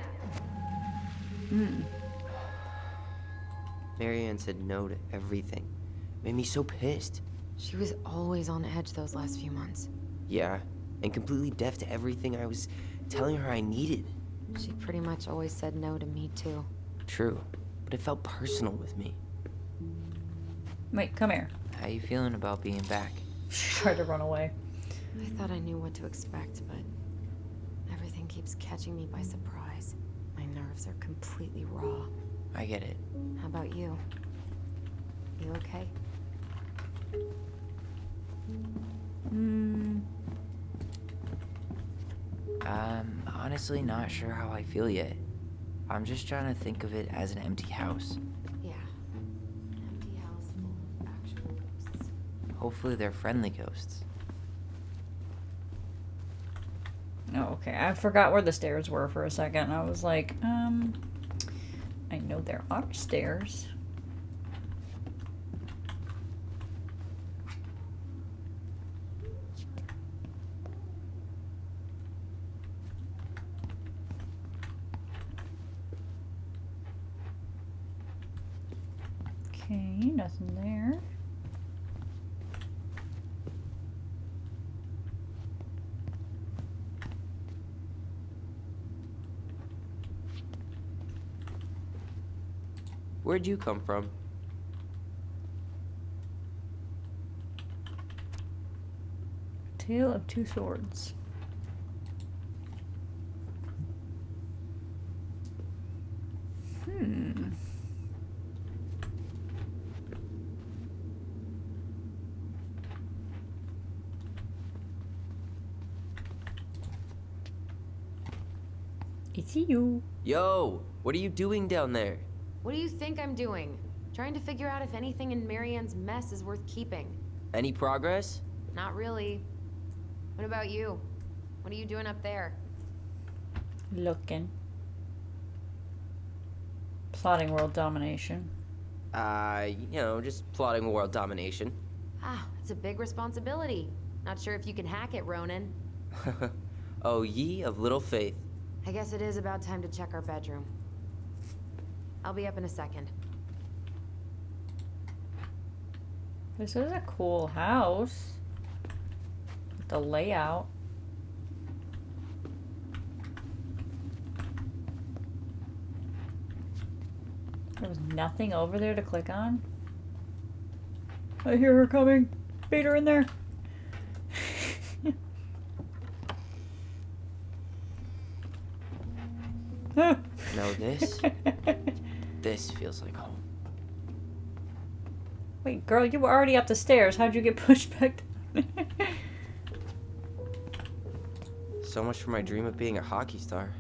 [SPEAKER 5] Marianne said no to everything. Made me so pissed.
[SPEAKER 4] She was always on edge those last few months.
[SPEAKER 5] Yeah, and completely deaf to everything I was telling her I needed.
[SPEAKER 4] She pretty much always said no to me, too.
[SPEAKER 5] True, but it felt personal with me.
[SPEAKER 1] Wait, come here.
[SPEAKER 5] How you feeling about being back?
[SPEAKER 1] She tried to run away.
[SPEAKER 4] I thought I knew what to expect, but Everything keeps catching me by surprise. My nerves are completely raw.
[SPEAKER 5] I get it.
[SPEAKER 4] How about you? You okay?
[SPEAKER 5] I'm honestly not sure how I feel yet. I'm just trying to think of it as an empty house.
[SPEAKER 4] Yeah. An empty house full of actual ghosts.
[SPEAKER 5] Hopefully they're friendly ghosts.
[SPEAKER 1] Oh, okay. I forgot where the stairs were for a second. I was like, I know there are stairs. Okay, nothing there.
[SPEAKER 10] Where'd you come from?
[SPEAKER 1] Tale of Two Swords. It's you.
[SPEAKER 10] Yo, what are you doing down there?
[SPEAKER 4] What do you think I'm doing? Trying to figure out if anything in Marianne's mess is worth keeping.
[SPEAKER 10] Any progress?
[SPEAKER 4] Not really. What about you? What are you doing up there?
[SPEAKER 1] Looking. Plotting world domination.
[SPEAKER 10] Just plotting world domination.
[SPEAKER 4] Ah, it's a big responsibility. Not sure if you can hack it, Ronan.
[SPEAKER 10] Oh, ye of little faith.
[SPEAKER 4] I guess it is about time to check our bedroom. I'll be up in a second.
[SPEAKER 1] This is a cool house. The layout. There was nothing over there to click on. I hear her coming. Beat her in there.
[SPEAKER 10] Now this feels like home.
[SPEAKER 1] Wait, girl, you were already up the stairs. How'd you get pushed back down?
[SPEAKER 10] So much for my dream of being a hockey star.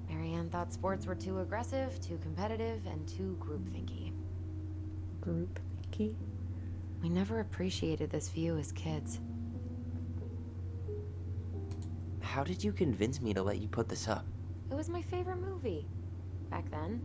[SPEAKER 4] Marianne thought sports were too aggressive, too competitive, and too groupthinky.
[SPEAKER 1] Groupthinky?
[SPEAKER 4] We never appreciated this view as kids.
[SPEAKER 10] How did you convince me to let you put this up?
[SPEAKER 4] It was my favorite movie. Back then.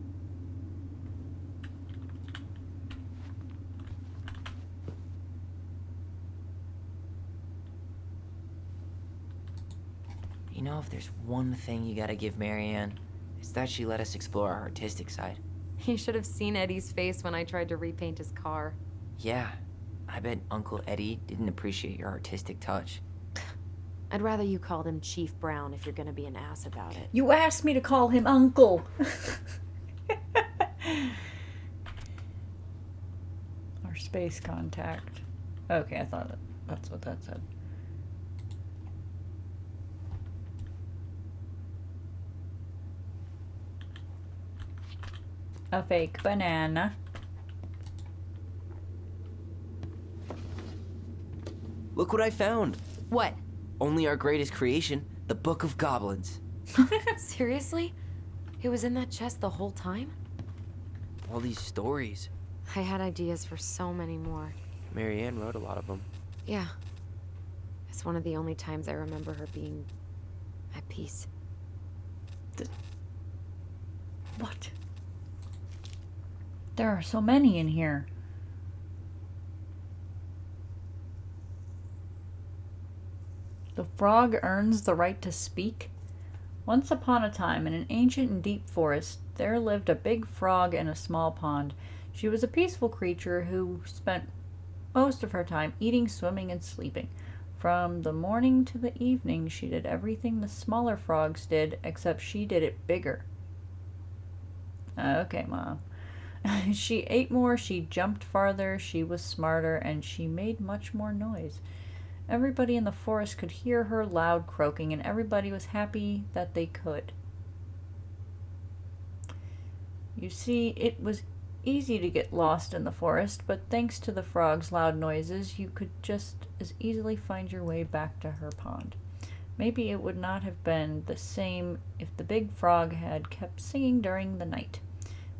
[SPEAKER 5] You know, if there's one thing you gotta give Marianne, it's that she let us explore our artistic side.
[SPEAKER 4] You should have seen Eddie's face when I tried to repaint his car.
[SPEAKER 5] Yeah, I bet Uncle Eddie didn't appreciate your artistic touch.
[SPEAKER 4] I'd rather you called him Chief Brown if you're gonna be an ass about it.
[SPEAKER 1] You asked me to call him Uncle. Our space contact. Okay, I thought that's what that said. A fake banana.
[SPEAKER 10] Look what I found!
[SPEAKER 4] What?
[SPEAKER 10] Only our greatest creation, the Book of Goblins.
[SPEAKER 4] Seriously? It was in that chest the whole time?
[SPEAKER 10] All these stories.
[SPEAKER 4] I had ideas for so many more.
[SPEAKER 10] Marianne wrote a lot of them.
[SPEAKER 4] Yeah. It's one of the only times I remember her being at peace.
[SPEAKER 1] What? There are so many in here. The frog earns the right to speak. Once upon a time, in an ancient and deep forest, there lived a big frog in a small pond. She was a peaceful creature who spent most of her time eating, swimming, and sleeping. From the morning to the evening, she did everything the smaller frogs did, except she did it bigger. Okay, Mom. She ate more, she jumped farther, she was smarter, and she made much more noise. Everybody in the forest could hear her loud croaking, and everybody was happy that they could. You see, it was easy to get lost in the forest, but thanks to the frog's loud noises, you could just as easily find your way back to her pond. Maybe it would not have been the same if the big frog had kept singing during the night,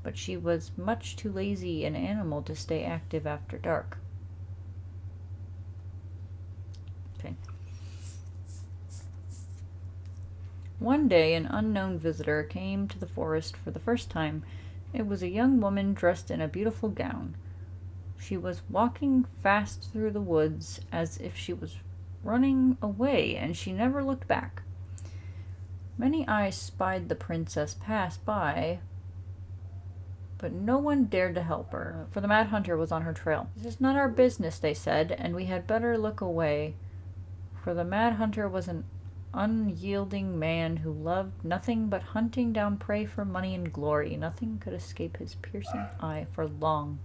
[SPEAKER 1] but she was much too lazy an animal to stay active after dark. Okay. One day, an unknown visitor came to the forest for the first time. It was a young woman dressed in a beautiful gown. She was walking fast through the woods as if she was running away, and she never looked back. Many eyes spied the princess pass by, but no one dared to help her, for the Mad Hunter was on her trail. "This is not our business," they said, "and we had better look away," for the Mad Hunter was an unyielding man who loved nothing but hunting down prey for money and glory. Nothing could escape his piercing eye for long.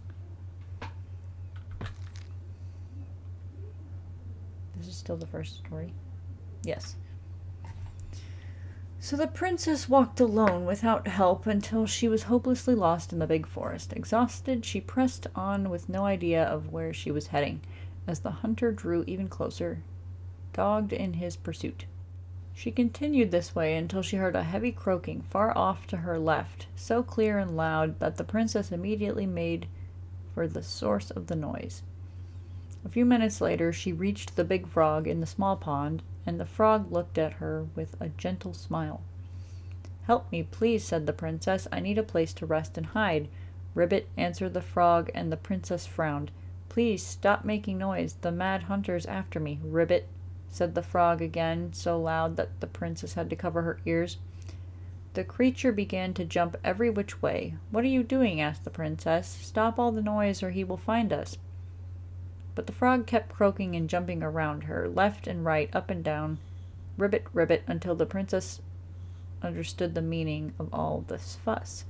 [SPEAKER 1] This is still the first story? Yes. So the princess walked alone without help until she was hopelessly lost in the big forest. Exhausted, she pressed on with no idea of where she was heading, as the hunter drew even closer, dogged in his pursuit. She continued this way until she heard a heavy croaking far off to her left, so clear and loud that the princess immediately made for the source of the noise. A few minutes later, she reached the big frog in the small pond, and the frog looked at her with a gentle smile. "Help me, please," said the princess. "I need a place to rest and hide." "Ribbit," answered the frog, and the princess frowned. "Please stop making noise. The Mad Hunter's after me." "Ribbit," said the frog again, so loud that the princess had to cover her ears. The creature began to jump every which way. "What are you doing?" asked the princess. "Stop all the noise, or he will find us." But the frog kept croaking and jumping around her, left and right, up and down, ribbit, ribbit, until the princess understood the meaning of all this fuss.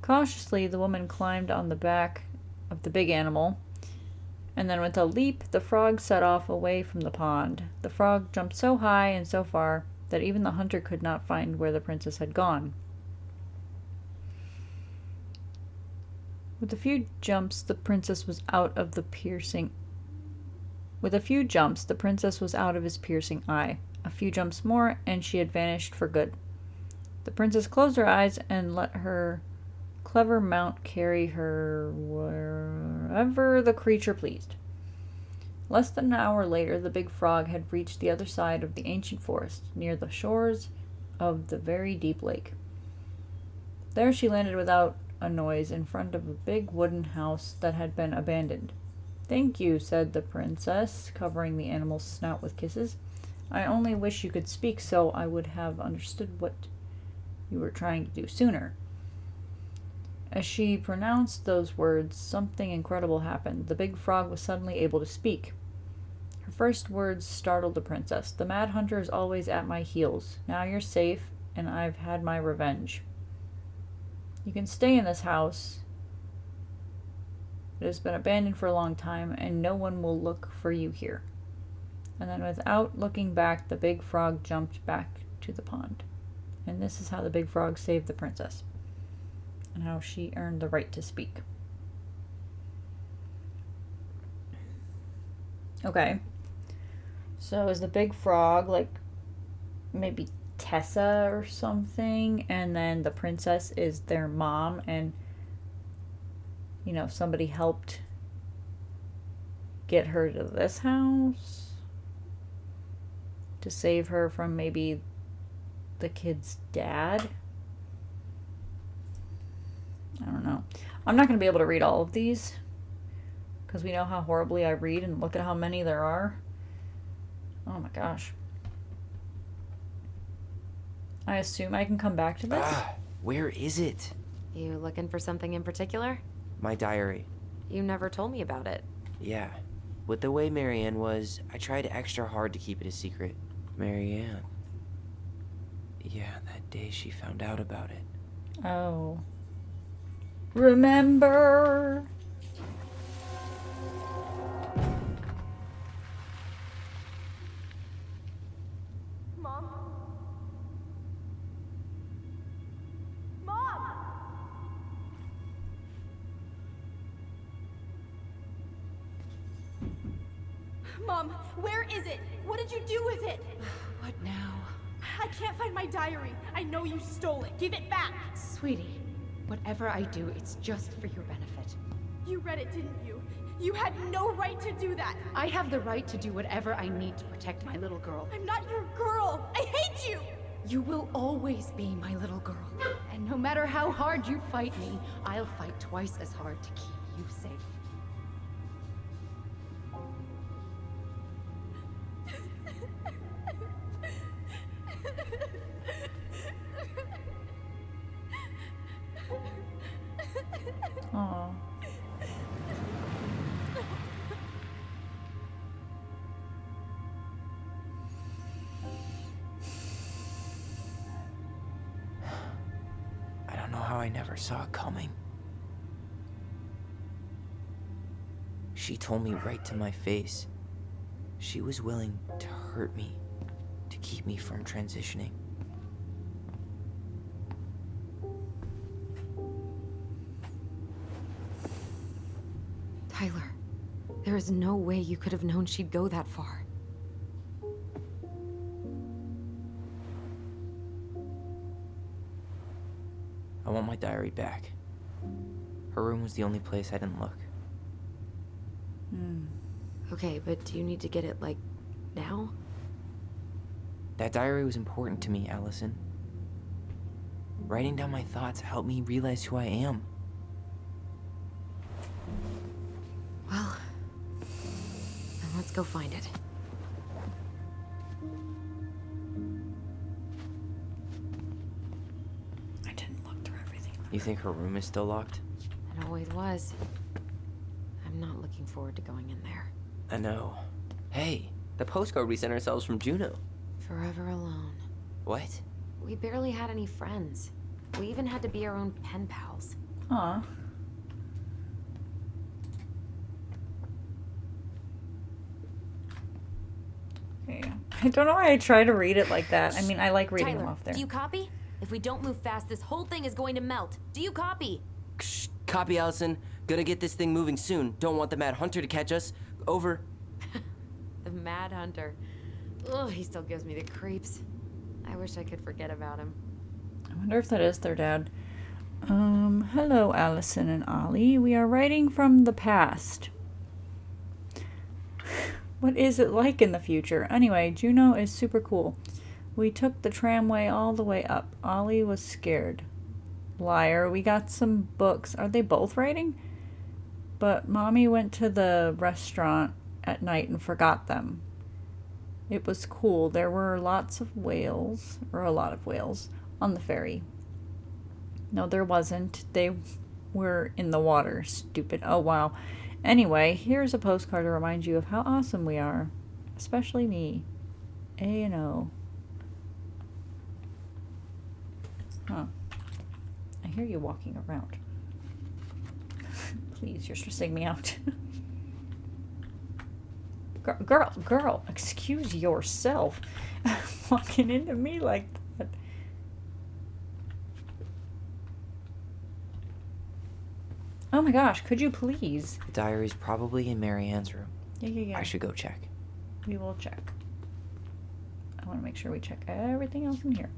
[SPEAKER 1] Cautiously, the woman climbed on the back of the big animal, and then with a leap, the frog set off away from the pond. The frog jumped so high and so far that even the hunter could not find where the princess had gone. With a few jumps, the princess was out of his piercing eye. A few jumps more, and she had vanished for good. The princess closed her eyes and let her clever mount carry her wherever the creature pleased. Less than an hour later, the big frog had reached the other side of the ancient forest, near the shores of the very deep lake. There she landed without a noise in front of a big wooden house that had been abandoned. "Thank you," said the princess, covering the animal's snout with kisses. "I only wish you could speak, so I would have understood what you were trying to do sooner." As she pronounced those words, something incredible happened. The big frog was suddenly able to speak. Her first words startled the princess. "The Mad Hunter is always at my heels. Now you're safe, and I've had my revenge. You can stay in this house. It has been abandoned for a long time, and no one will look for you here." And then without looking back, the big frog jumped back to the pond. And this is how the big frog saved the princess, and how she earned the right to speak. Okay. So is the big frog like maybe Tessa or something, and then the princess is their mom, and you know, somebody helped get her to this house to save her from maybe the kid's dad? I don't know. I'm not going to be able to read all of these because we know how horribly I read, and look at how many there are. Oh my gosh. I assume I can come back to this?
[SPEAKER 10] Where is it?
[SPEAKER 4] You looking for something in particular?
[SPEAKER 10] My diary.
[SPEAKER 4] You never told me about it.
[SPEAKER 10] Yeah. With the way Marianne was, I tried extra hard to keep it a secret. Marianne. Yeah, that day she found out about it.
[SPEAKER 1] Oh. Remember?
[SPEAKER 8] Mom, where is it? What did you do with it?
[SPEAKER 9] What now?
[SPEAKER 8] I can't find my diary. I know you stole it. Give it back.
[SPEAKER 9] Sweetie, whatever I do, it's just for your benefit.
[SPEAKER 8] You read it, didn't you? You had no right to do that.
[SPEAKER 9] I have the right to do whatever I need to protect my little girl.
[SPEAKER 8] I'm not your girl. I hate you.
[SPEAKER 9] You will always be my little girl. And no matter how hard you fight me, I'll fight twice as hard to keep you safe.
[SPEAKER 1] Aw.
[SPEAKER 10] I don't know how I never saw it coming. She told me right to my face. She was willing to hurt me, to keep me from transitioning.
[SPEAKER 4] Tyler, there is no way you could have known she'd go that far.
[SPEAKER 10] I want my diary back. Her room was the only place I didn't look.
[SPEAKER 4] Okay, but do you need to get it, like, now?
[SPEAKER 10] That diary was important to me, Allison. Writing down my thoughts helped me realize who I am.
[SPEAKER 4] Well, then let's go find it.
[SPEAKER 1] I didn't look through everything.
[SPEAKER 10] You think her room is still locked?
[SPEAKER 4] It always was. I'm not looking forward to going in there.
[SPEAKER 10] I know. Hey, the postcard we sent ourselves from Juneau.
[SPEAKER 4] Forever alone.
[SPEAKER 10] What?
[SPEAKER 4] We barely had any friends. We even had to be our own pen pals.
[SPEAKER 1] Aw. Okay. I don't know why I try to read it like that. I mean, I like reading
[SPEAKER 4] Tyler,
[SPEAKER 1] them off there.
[SPEAKER 4] do you copy? If we don't move fast, this whole thing is going to melt. Do you copy?
[SPEAKER 10] Shh, copy, Allison. Gonna get this thing moving soon. Don't want the Mad Hunter to catch us. Over.
[SPEAKER 4] The Mad Hunter. Ugh, he still gives me the creeps. I wish I could forget about him.
[SPEAKER 1] I wonder if that is their dad. Hello, Allison and Ollie. We are writing from the past. What is it like in the future? Anyway, Juneau is super cool. We took the tramway all the way up. Ollie was scared. Liar, we got some books. Are they both writing? But Mommy went to the restaurant at night and forgot them. It was cool. There were lots of whales, or a lot of whales, on the ferry. No, there wasn't. They were in the water. Stupid. Oh, wow. Anyway, here's a postcard to remind you of how awesome we are. Especially me. A and O. Huh. I hear you walking around. Please, you're stressing me out. Girl, excuse yourself. Walking into me like that. Oh my gosh, could you please?
[SPEAKER 10] The diary's probably in Marianne's room.
[SPEAKER 1] Yeah.
[SPEAKER 10] I should go check.
[SPEAKER 1] We will check. I want to make sure we check everything else in here.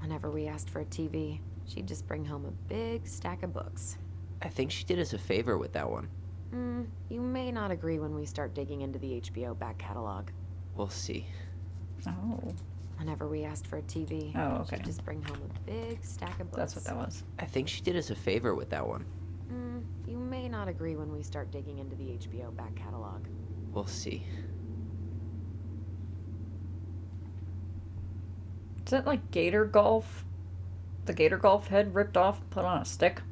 [SPEAKER 4] Whenever we asked for a TV, she'd just bring home a big stack of books.
[SPEAKER 10] I think she did us a favor with that one.
[SPEAKER 4] You may not agree when we start digging into the HBO back catalog.
[SPEAKER 10] We'll see.
[SPEAKER 1] Oh.
[SPEAKER 4] Whenever we asked for a TV,
[SPEAKER 1] Oh, okay.
[SPEAKER 4] she'd just bring home a big stack of books.
[SPEAKER 1] That's what that was.
[SPEAKER 10] I think she did us a favor with that one.
[SPEAKER 4] You may not agree when we start digging into the HBO back catalog.
[SPEAKER 10] We'll see.
[SPEAKER 1] Is that like Gator Golf? The Gator Golf head ripped off and put on a stick?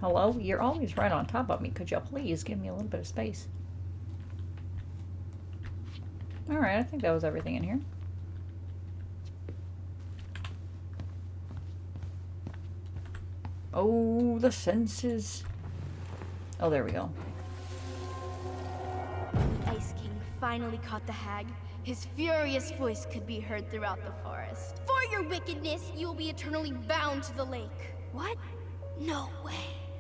[SPEAKER 1] Hello? You're always right on top of me. Could you please give me a little bit of space? Alright, I think that was everything in here. Oh, the senses. Oh, there we go.
[SPEAKER 7] The Ice King finally caught the hag. His furious voice could be heard throughout the forest. For your wickedness, you will be eternally bound to the lake. What? No way.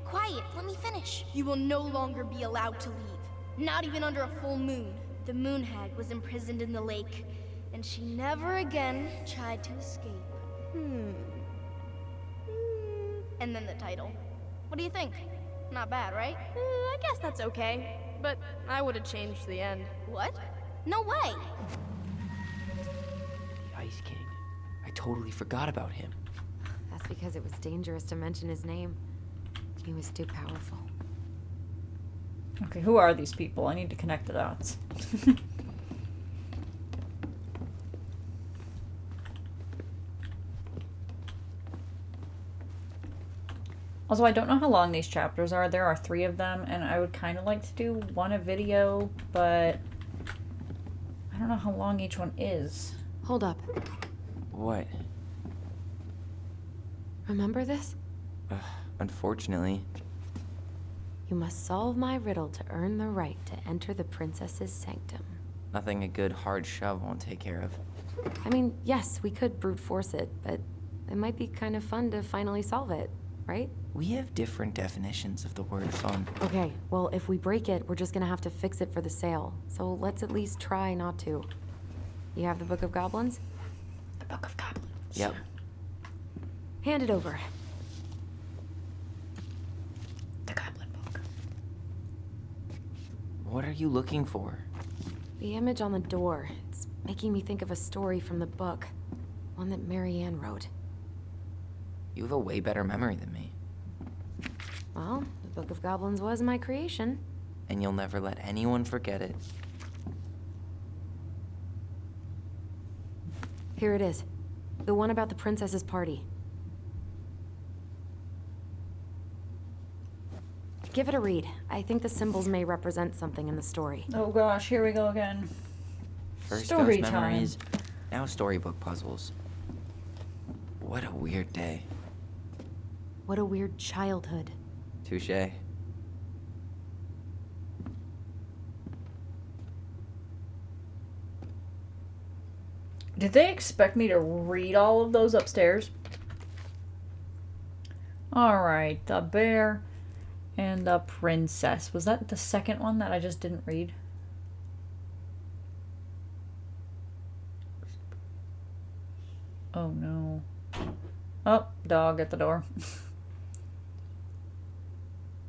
[SPEAKER 7] quiet. Let me finish.
[SPEAKER 8] You will no longer be allowed to leave. Not even under a full moon. The moon hag was imprisoned in the lake, and she never again tried to escape. And then the title. What do you think? Not bad, right? I guess that's okay. But I would have changed the end. What?
[SPEAKER 7] No way.
[SPEAKER 10] The Ice King. I totally forgot about him.
[SPEAKER 4] That's because it was dangerous to mention his name. He was too powerful.
[SPEAKER 1] Okay, who are these people? I need to connect the dots. Also, I don't know how long these chapters are. There are 3 of them, and I would kind of like to do one a video, but I don't know how long each one is.
[SPEAKER 4] Hold up.
[SPEAKER 10] What?
[SPEAKER 4] Remember this?
[SPEAKER 10] Unfortunately.
[SPEAKER 4] You must solve my riddle to earn the right to enter the princess's sanctum.
[SPEAKER 10] Nothing a good hard shove won't take care of.
[SPEAKER 4] I mean, yes, we could brute force it, but it might be kind of fun to finally solve it, right?
[SPEAKER 10] We have different definitions of the word fun.
[SPEAKER 4] Okay, well, if we break it, we're just gonna have to fix it for the sale. So let's at least try not to. You have the Book of Goblins?
[SPEAKER 1] The Book of Goblins.
[SPEAKER 10] Yep.
[SPEAKER 4] Hand it over.
[SPEAKER 1] The Goblin Book.
[SPEAKER 10] What are you looking for?
[SPEAKER 4] The image on the door. It's making me think of a story from the book. One that Marianne wrote.
[SPEAKER 10] You have a way better memory than me.
[SPEAKER 4] Well, the Book of Goblins was my creation.
[SPEAKER 10] And you'll never let anyone forget it.
[SPEAKER 4] Here it is. The one about the princess's party. Give it a read. I think the symbols may represent something in the story.
[SPEAKER 1] Oh gosh, here we go again.
[SPEAKER 10] First
[SPEAKER 1] Story
[SPEAKER 10] ghost
[SPEAKER 1] time.
[SPEAKER 10] memories, now storybook puzzles. What a weird day.
[SPEAKER 4] What a weird childhood.
[SPEAKER 10] Touché.
[SPEAKER 1] Did they expect me to read all of those upstairs? Alright, the bear and the princess. Was that the second one that I just didn't read? Oh no. Oh, dog at the door.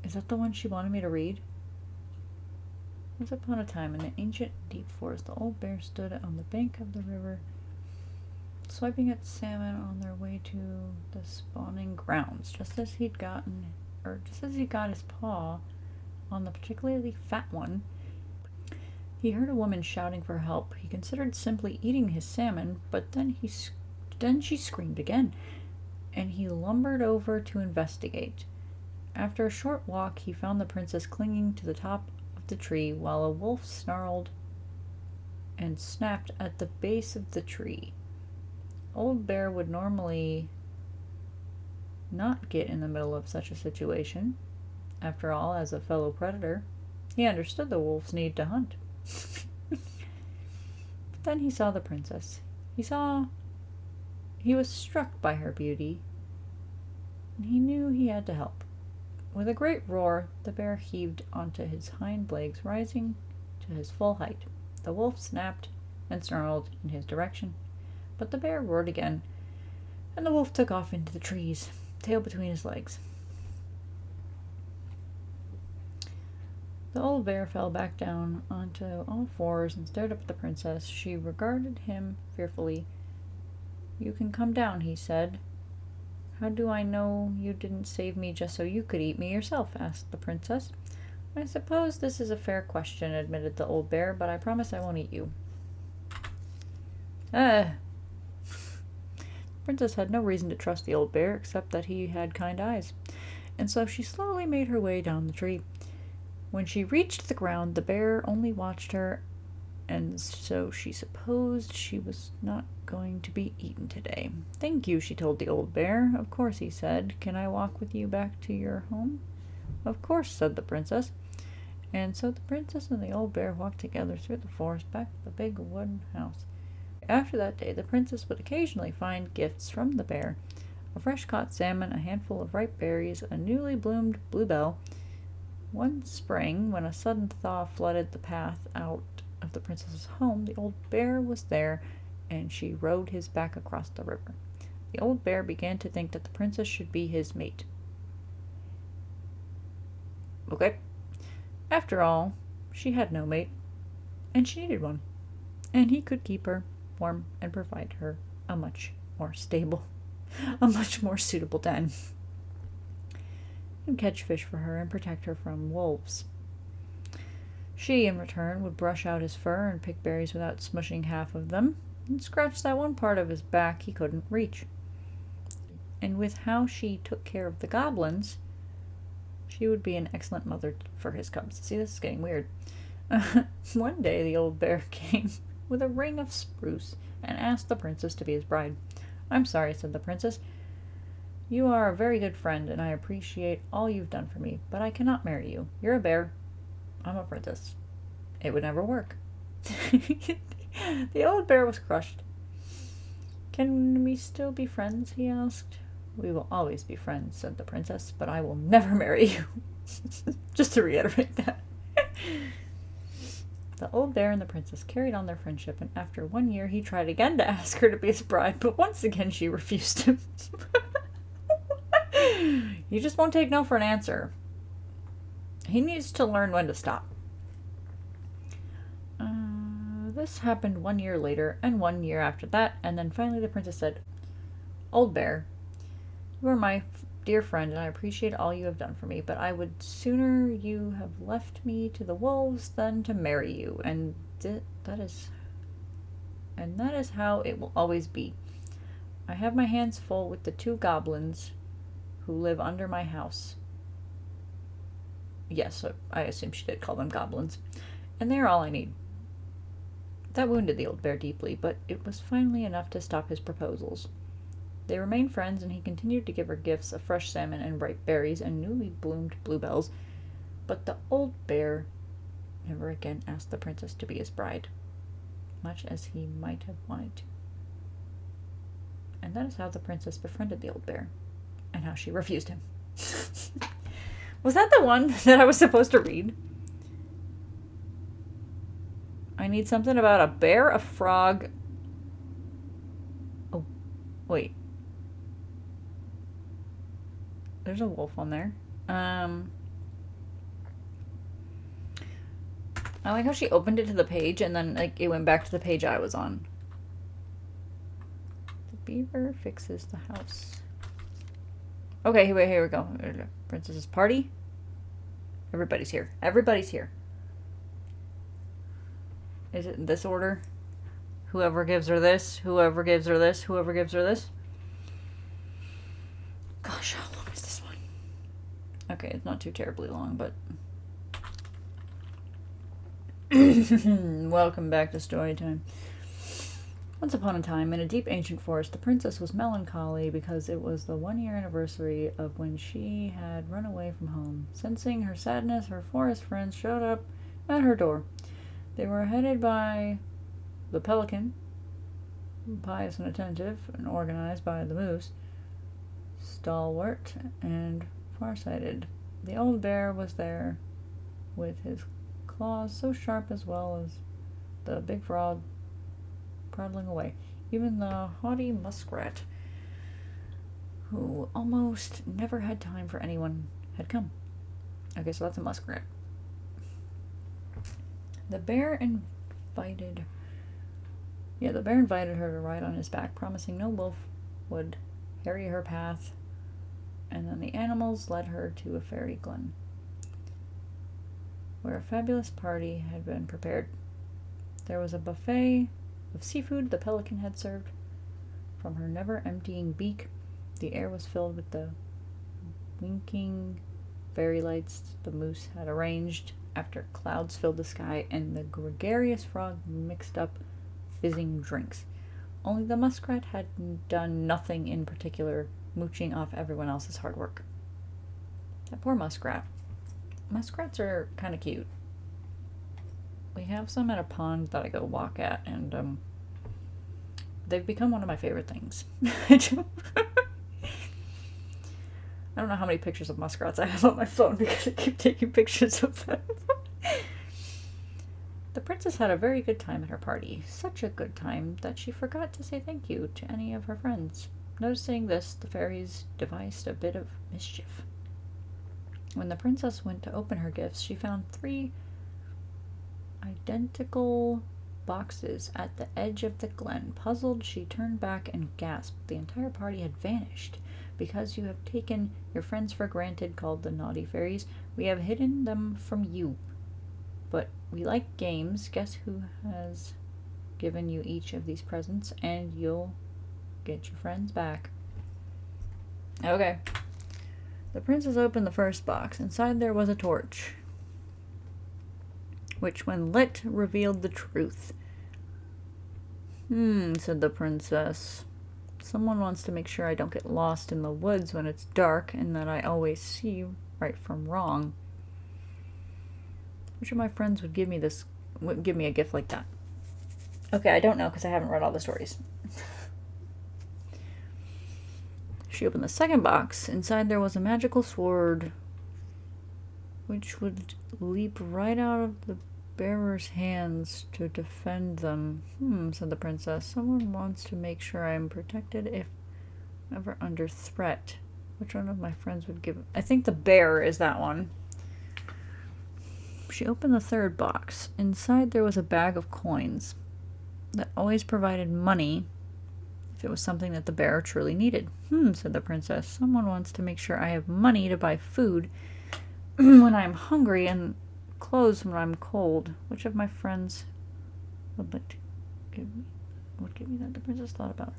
[SPEAKER 1] Is that the one she wanted me to read? Once upon a time, in an ancient deep forest, the old bear stood on the bank of the river, swiping at salmon on their way to the spawning grounds. Just as he got his paw on the particularly fat one, he heard a woman shouting for help. He considered simply eating his salmon, but then she screamed again, and he lumbered over to investigate. After a short walk, he found the princess clinging to the top of the tree while a wolf snarled and snapped at the base of the tree. Old Bear would normally not get in the middle of such a situation. After all, as a fellow predator, he understood the wolf's need to hunt. But then he saw the princess. He was struck by her beauty, and he knew he had to help. With a great roar, the bear heaved onto his hind legs, rising to his full height. The wolf snapped and snarled in his direction, but the bear roared again, and the wolf took off into the trees, tail between his legs. The old bear fell back down onto all fours and stared up at the princess. She regarded him fearfully. "You can come down," he said. "How do I know you didn't save me just so you could eat me yourself?" asked the princess. "I suppose this is a fair question," admitted the old bear, "but I promise I won't eat you." The princess had no reason to trust the old bear, except that he had kind eyes, and so she slowly made her way down the tree. When she reached the ground, the bear only watched her, and so she supposed she was not going to be eaten today. "Thank you," she told the old bear. "Of course," he said. "Can I walk with you back to your home?" "Of course," said the princess. And so the princess and the old bear walked together through the forest back to the big wooden house. After that day, the princess would occasionally find gifts from the bear. A fresh caught salmon, a handful of ripe berries, a newly bloomed bluebell. One spring, when a sudden thaw flooded the path out of the princess's home, the old bear was there, and she rode his back across the river. The old bear began to think that the princess should be his mate. Okay. After all, she had no mate, and she needed one. And he could keep her warm and provide her a much more stable, a much more suitable den. And catch fish for her and protect her from wolves. She, in return, would brush out his fur and pick berries without smushing half of them, and scratch that one part of his back he couldn't reach. And with how she took care of the goblins, she would be an excellent mother for his cubs. See, this is getting weird. One day the old bear came with a ring of spruce and asked the princess to be his bride. "I'm sorry," said the princess. "You are a very good friend, and I appreciate all you've done for me, but I cannot marry you. You're a bear. I'm a princess. It would never work." The old bear was crushed. "Can we still be friends?" he asked. "We will always be friends," said the princess, "but I will never marry you." Just to reiterate that. The old bear and the princess carried on their friendship, and after 1 year he tried again to ask her to be his bride, but once again she refused him. He just won't take no for an answer. He needs to learn when to stop. This happened 1 year later, and 1 year after that, and then finally the princess said, "Old bear, you are my dear friend, and I appreciate all you have done for me, but I would sooner you have left me to the wolves than to marry you, and that is how it will always be. I have my hands full with the 2 goblins who live under my house." Yes, I assume she did call them goblins. "And they are all I need." That wounded the old bear deeply, but it was finally enough to stop his proposals. They remained friends, and he continued to give her gifts of fresh salmon and ripe berries and newly bloomed bluebells, but the old bear never again asked the princess to be his bride, much as he might have wanted to. And that is how the princess befriended the old bear, and how she refused him. Was that the one that I was supposed to read? I need something about a bear, a frog. Oh, wait. There's a wolf on there. I like how she opened it to the page and then it went back to the page I was on. The beaver fixes the house. Okay, here we go. Princess's party. Everybody's here. Everybody's here. Is it in this order? Whoever gives her this, whoever gives her this, whoever gives her this. Gosh, how long is this one? Okay, it's not too terribly long, but... Welcome back to story time. Once upon a time, in a deep ancient forest, the princess was melancholy because it was the 1 year anniversary of when she had run away from home. Sensing her sadness, her forest friends showed up at her door. They were headed by the pelican, pious and attentive, and organized by the moose, stalwart and farsighted. The old bear was there with his claws so sharp as well as the big frog prattling away. Even the haughty muskrat, who almost never had time for anyone, had come. Okay, so that's a muskrat. The bear invited her to ride on his back, promising no wolf would harry her path, and then the animals led her to a fairy glen, where a fabulous party had been prepared. There was a buffet of seafood the pelican had served. From her never-emptying beak, the air was filled with the winking fairy lights the moose had arranged after clouds filled the sky, and the gregarious frog mixed up fizzing drinks. Only the muskrat had done nothing in particular, mooching off everyone else's hard work. That poor muskrat. Muskrats are kind of cute. We have some at a pond that I go walk at, and they've become one of my favorite things. I don't know how many pictures of muskrats I have on my phone because I keep taking pictures of them. The princess had a very good time at her party. Such a good time that she forgot to say thank you to any of her friends. Noticing this, the fairies devised a bit of mischief. When the princess went to open her gifts, she found 3 identical boxes at the edge of the glen. Puzzled, she turned back and gasped. The entire party had vanished. Because you have taken your friends for granted, called the naughty fairies, we have hidden them from you. But we like games. Guess who has given you each of these presents, and you'll get your friends back. Okay. The princess opened the first box. Inside there was a torch, which when lit revealed the truth. Said the princess. Someone wants to make sure I don't get lost in the woods when it's dark and that I always see right from wrong. Which of my friends would give me a gift like that? Okay, I don't know because I haven't read all the stories. She opened the second box. Inside there was a magical sword, which would leap right out of the bearer's hands to defend them. Said the princess. Someone wants to make sure I am protected if ever under threat. Which one of my friends would give? I think the bear is that one. She opened the third box. Inside there was a bag of coins that always provided money if it was something that the bearer truly needed. Said the princess. Someone wants to make sure I have money to buy food when I am hungry and clothes when I'm cold. Which of my friends would like to give me that? The princess thought about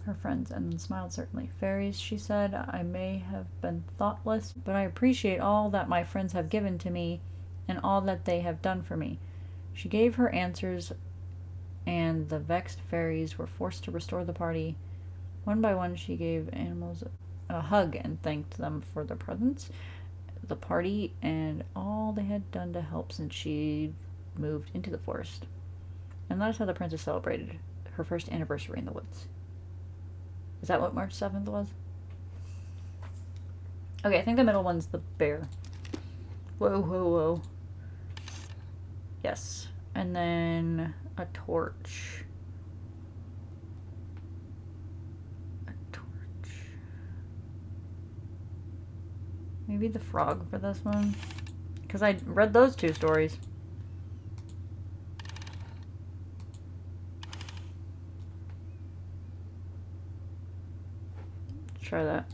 [SPEAKER 1] her friends and then smiled. Certainly. Fairies, she said, I may have been thoughtless, but I appreciate all that my friends have given to me and all that they have done for me. She gave her answers, and the vexed fairies were forced to restore the party. One by one, she gave animals a hug and thanked them for their presents, the party, and all they had done to help since she moved into the forest. And that is how the princess celebrated her first anniversary in the woods. Is that what March 7th was? Okay, I think the middle one's the bear. Whoa, whoa, whoa. Yes. And then a torch. Maybe the frog for this one. Because I read those 2 stories. Let's try that.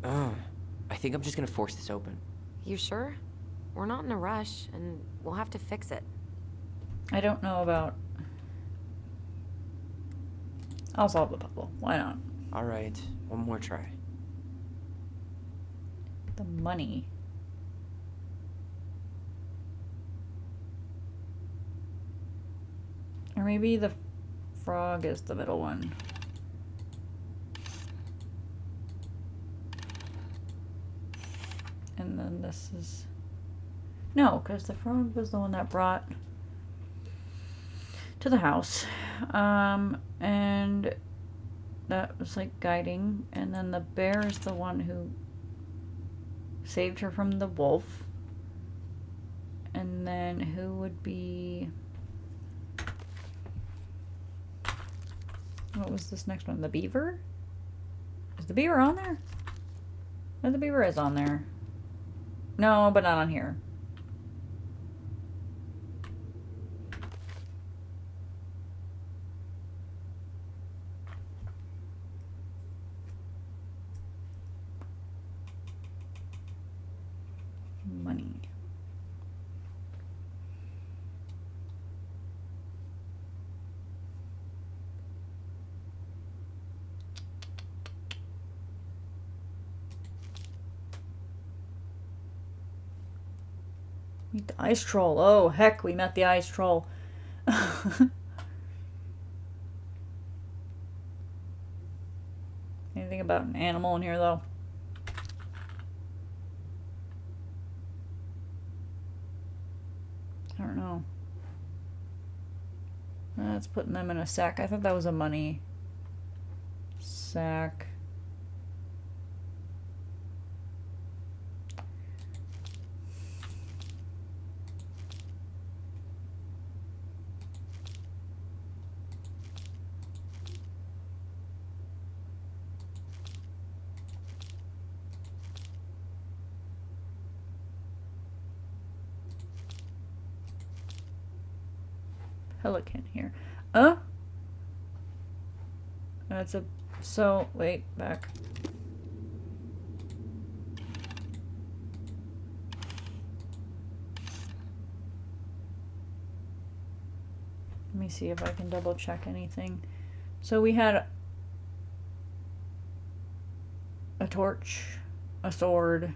[SPEAKER 10] I think I'm just gonna force this open.
[SPEAKER 4] You sure? We're not in a rush, and we'll have to fix it.
[SPEAKER 1] I don't know about... I'll solve the puzzle. Why not?
[SPEAKER 10] Alright, one more try.
[SPEAKER 1] The money. Or maybe the frog is the middle one. And then this is... No, because the frog was the one that brought to the house. And that was like guiding. And then the bear is the one who saved her from the wolf. And then who would be... What was this next one? The beaver? Is the beaver on there? No, the beaver is on there. No, but not on here. Money. Meet the ice troll. Oh, heck, we met the ice troll. Anything about an animal in here, though? I don't know. That's putting them in a sack. I thought that was a money sack. pelican here. That's a... So, wait, back. Let me see if I can double check anything. So we had a torch, a sword,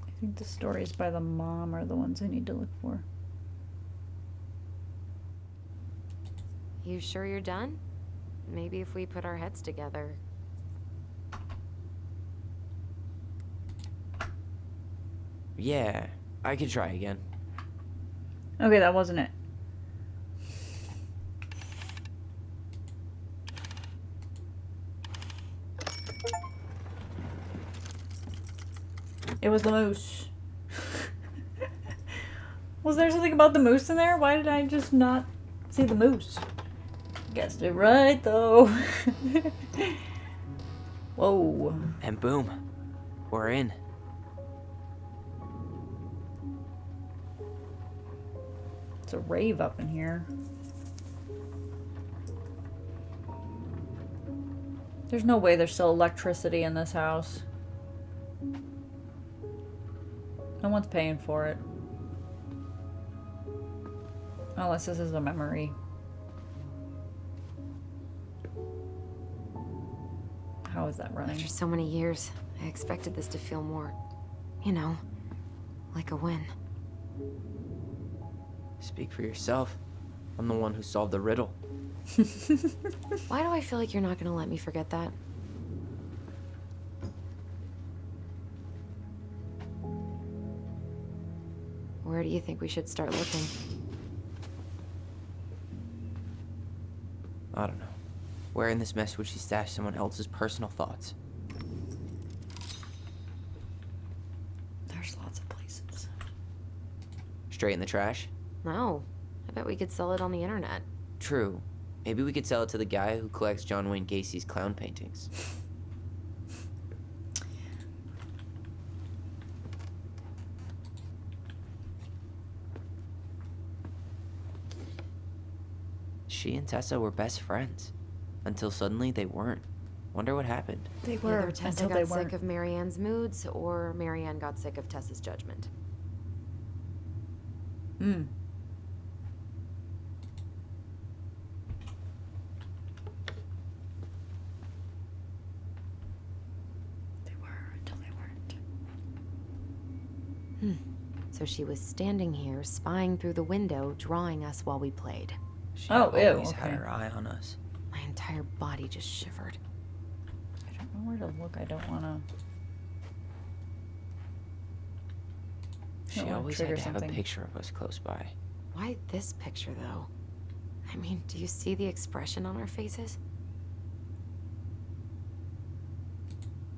[SPEAKER 1] I think the stories by the mom are the ones I need to look for.
[SPEAKER 4] You sure you're done? Maybe if we put our heads together.
[SPEAKER 10] Yeah, I could try again.
[SPEAKER 1] Okay, that wasn't it. It was the moose. Was there something about the moose in there? Why did I just not see the moose? Guessed it right, though. Whoa.
[SPEAKER 10] And boom, we're in.
[SPEAKER 1] It's a rave up in here. There's no way there's still electricity in this house. No one's paying for it. Unless this is a memory. How is that running?
[SPEAKER 4] After so many years, I expected this to feel more, you know, like a win.
[SPEAKER 10] Speak for yourself. I'm the one who solved the riddle.
[SPEAKER 4] Why do I feel like you're not gonna let me forget that? Where do you think we should start looking?
[SPEAKER 10] I don't know. Where in this mess would she stash someone else's personal thoughts?
[SPEAKER 1] There's lots of places.
[SPEAKER 10] Straight in the trash?
[SPEAKER 4] No. I bet we could sell it on the internet.
[SPEAKER 10] True. Maybe we could sell it to the guy who collects John Wayne Gacy's clown paintings. She and Tessa were best friends. Until suddenly they weren't. Wonder what happened.
[SPEAKER 1] They were
[SPEAKER 4] Either Tessa
[SPEAKER 1] until they
[SPEAKER 4] got
[SPEAKER 1] weren't.
[SPEAKER 4] sick of Marianne's moods, or Marianne got sick of Tessa's judgment.
[SPEAKER 1] Hmm. They were until they weren't.
[SPEAKER 4] So she was standing here, spying through the window, drawing us while we played.
[SPEAKER 10] She
[SPEAKER 1] Oh, ew,
[SPEAKER 10] always had
[SPEAKER 1] okay.
[SPEAKER 10] her eye on us.
[SPEAKER 4] My entire body just shivered.
[SPEAKER 1] I don't know where to look. I don't want to.
[SPEAKER 10] She always had to have a picture of us close by.
[SPEAKER 4] Why this picture, though? I mean, do you see the expression on our faces?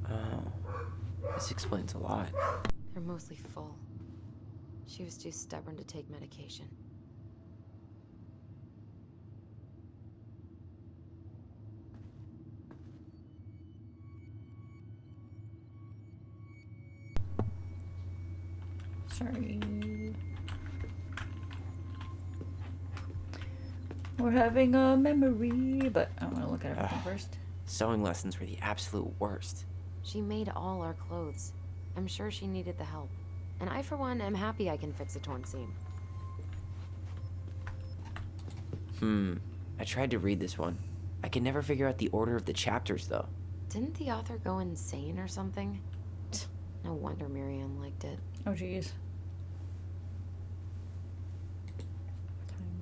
[SPEAKER 10] Oh. This explains a lot.
[SPEAKER 4] They're mostly full. She was too stubborn to take medication.
[SPEAKER 1] Sorry. We're having a memory, but I want to look at everything first.
[SPEAKER 10] Sewing lessons were the absolute worst.
[SPEAKER 4] She made all our clothes. I'm sure she needed the help. And I, for one, am happy I can fix a torn seam.
[SPEAKER 10] I tried to read this one. I could never figure out the order of the chapters, though.
[SPEAKER 4] Didn't the author go insane or something? No wonder Marianne liked it.
[SPEAKER 1] Oh, jeez.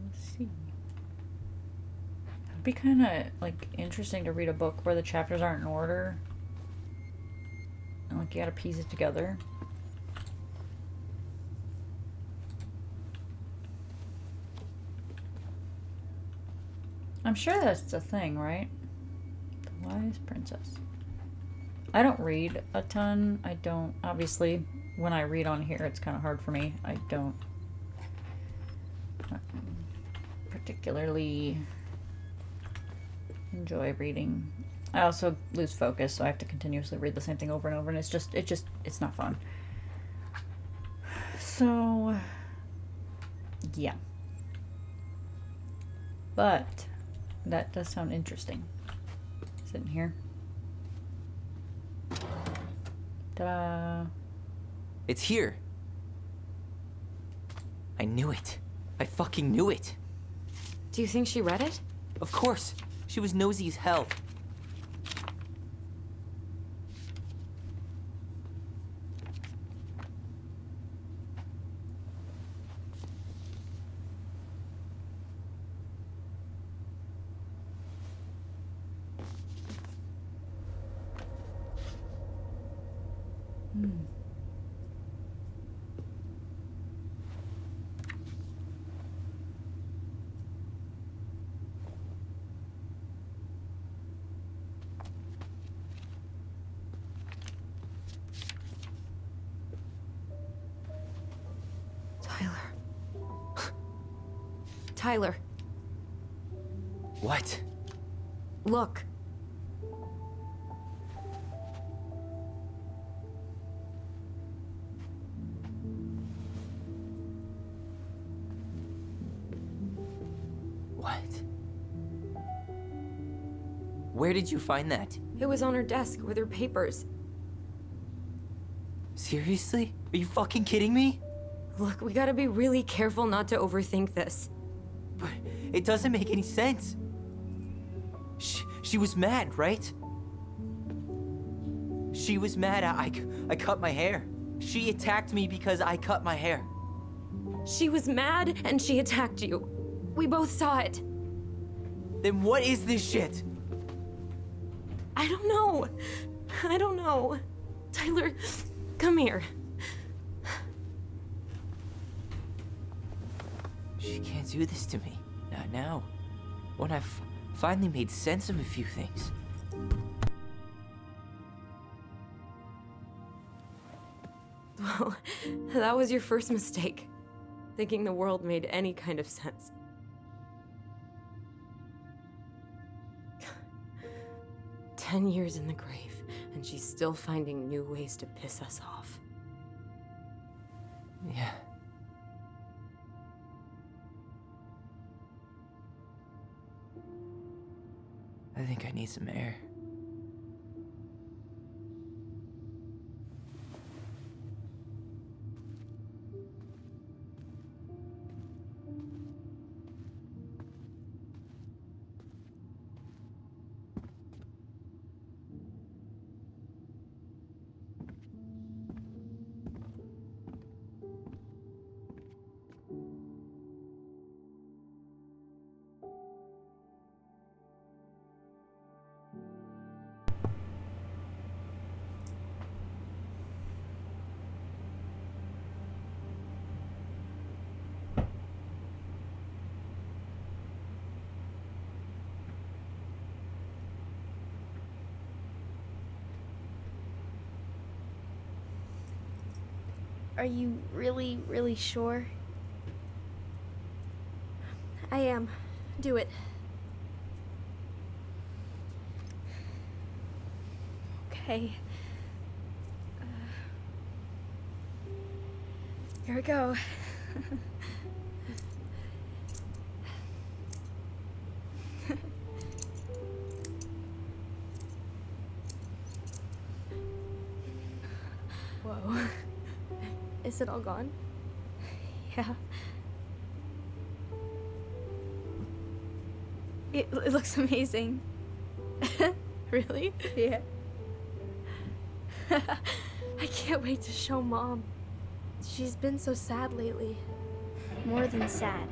[SPEAKER 1] Let's see. It'd be kind of like interesting to read a book where the chapters aren't in order, and like you gotta piece it together. I'm sure that's the thing, right? The Wise Princess. I don't read a ton. I don't, obviously, when I read on here, it's kind of hard for me. I don't particularly enjoy reading. I also lose focus, so I have to continuously read the same thing over and over, and it's not fun. So, yeah. But that does sound interesting. Sitting here. Ta-da.
[SPEAKER 5] It's here. I knew it. I fucking knew it.
[SPEAKER 4] Do you think she read it?
[SPEAKER 5] Of course. She was nosy as hell.
[SPEAKER 4] Tyler,
[SPEAKER 5] What?
[SPEAKER 4] look.
[SPEAKER 5] What? Where did you find that?
[SPEAKER 4] It was on her desk with her papers.
[SPEAKER 5] Seriously? Are you fucking kidding me?
[SPEAKER 4] Look, we gotta be really careful not to overthink this.
[SPEAKER 5] But it doesn't make any sense. She was mad, right? She was mad I cut my hair. She attacked me because I cut my hair.
[SPEAKER 4] She was mad and she attacked you. We both saw it.
[SPEAKER 5] Then what is this shit?
[SPEAKER 4] I don't know. I don't know. Tyler, come here.
[SPEAKER 5] She can't do this to me. Not now. When I've finally made sense of a few things.
[SPEAKER 4] Well, that was your first mistake. Thinking the world made any kind of sense. "10 years in the grave, and she's still finding new ways to piss us off."
[SPEAKER 5] Yeah. I think I need some air.
[SPEAKER 7] Are you really, really sure? I am. Do it. Okay. Here we go. Whoa. Is it all gone? Yeah. It looks amazing. Really? Yeah. I can't wait to show Mom. She's been so sad lately.
[SPEAKER 8] More than sad.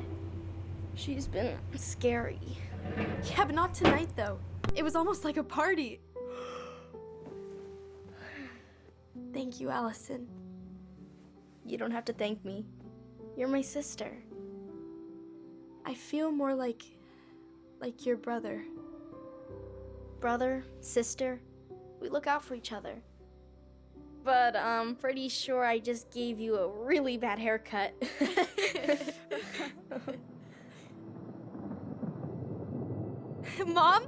[SPEAKER 7] She's been scary. Yeah, but not tonight, though. It was almost like a party. Thank you, Allison.
[SPEAKER 8] You don't have to thank me. You're my sister.
[SPEAKER 7] I feel more like your brother.
[SPEAKER 8] Brother, sister, we look out for each other. But I'm pretty sure I just gave you a really bad haircut.
[SPEAKER 7] Mom?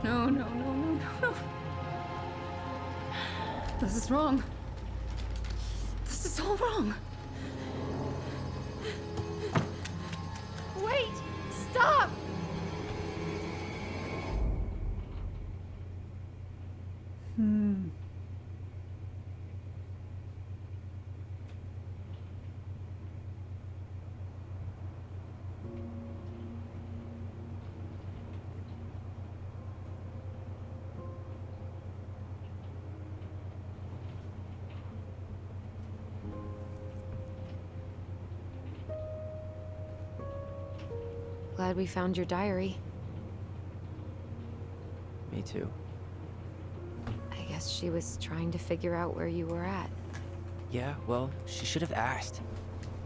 [SPEAKER 9] No, no, no, no, no, no. This is wrong. This is all wrong. Wait! Stop!
[SPEAKER 4] Glad we found your diary.
[SPEAKER 5] Me too.
[SPEAKER 4] I guess she was trying to figure out where you were at.
[SPEAKER 5] Yeah, well, she should have asked.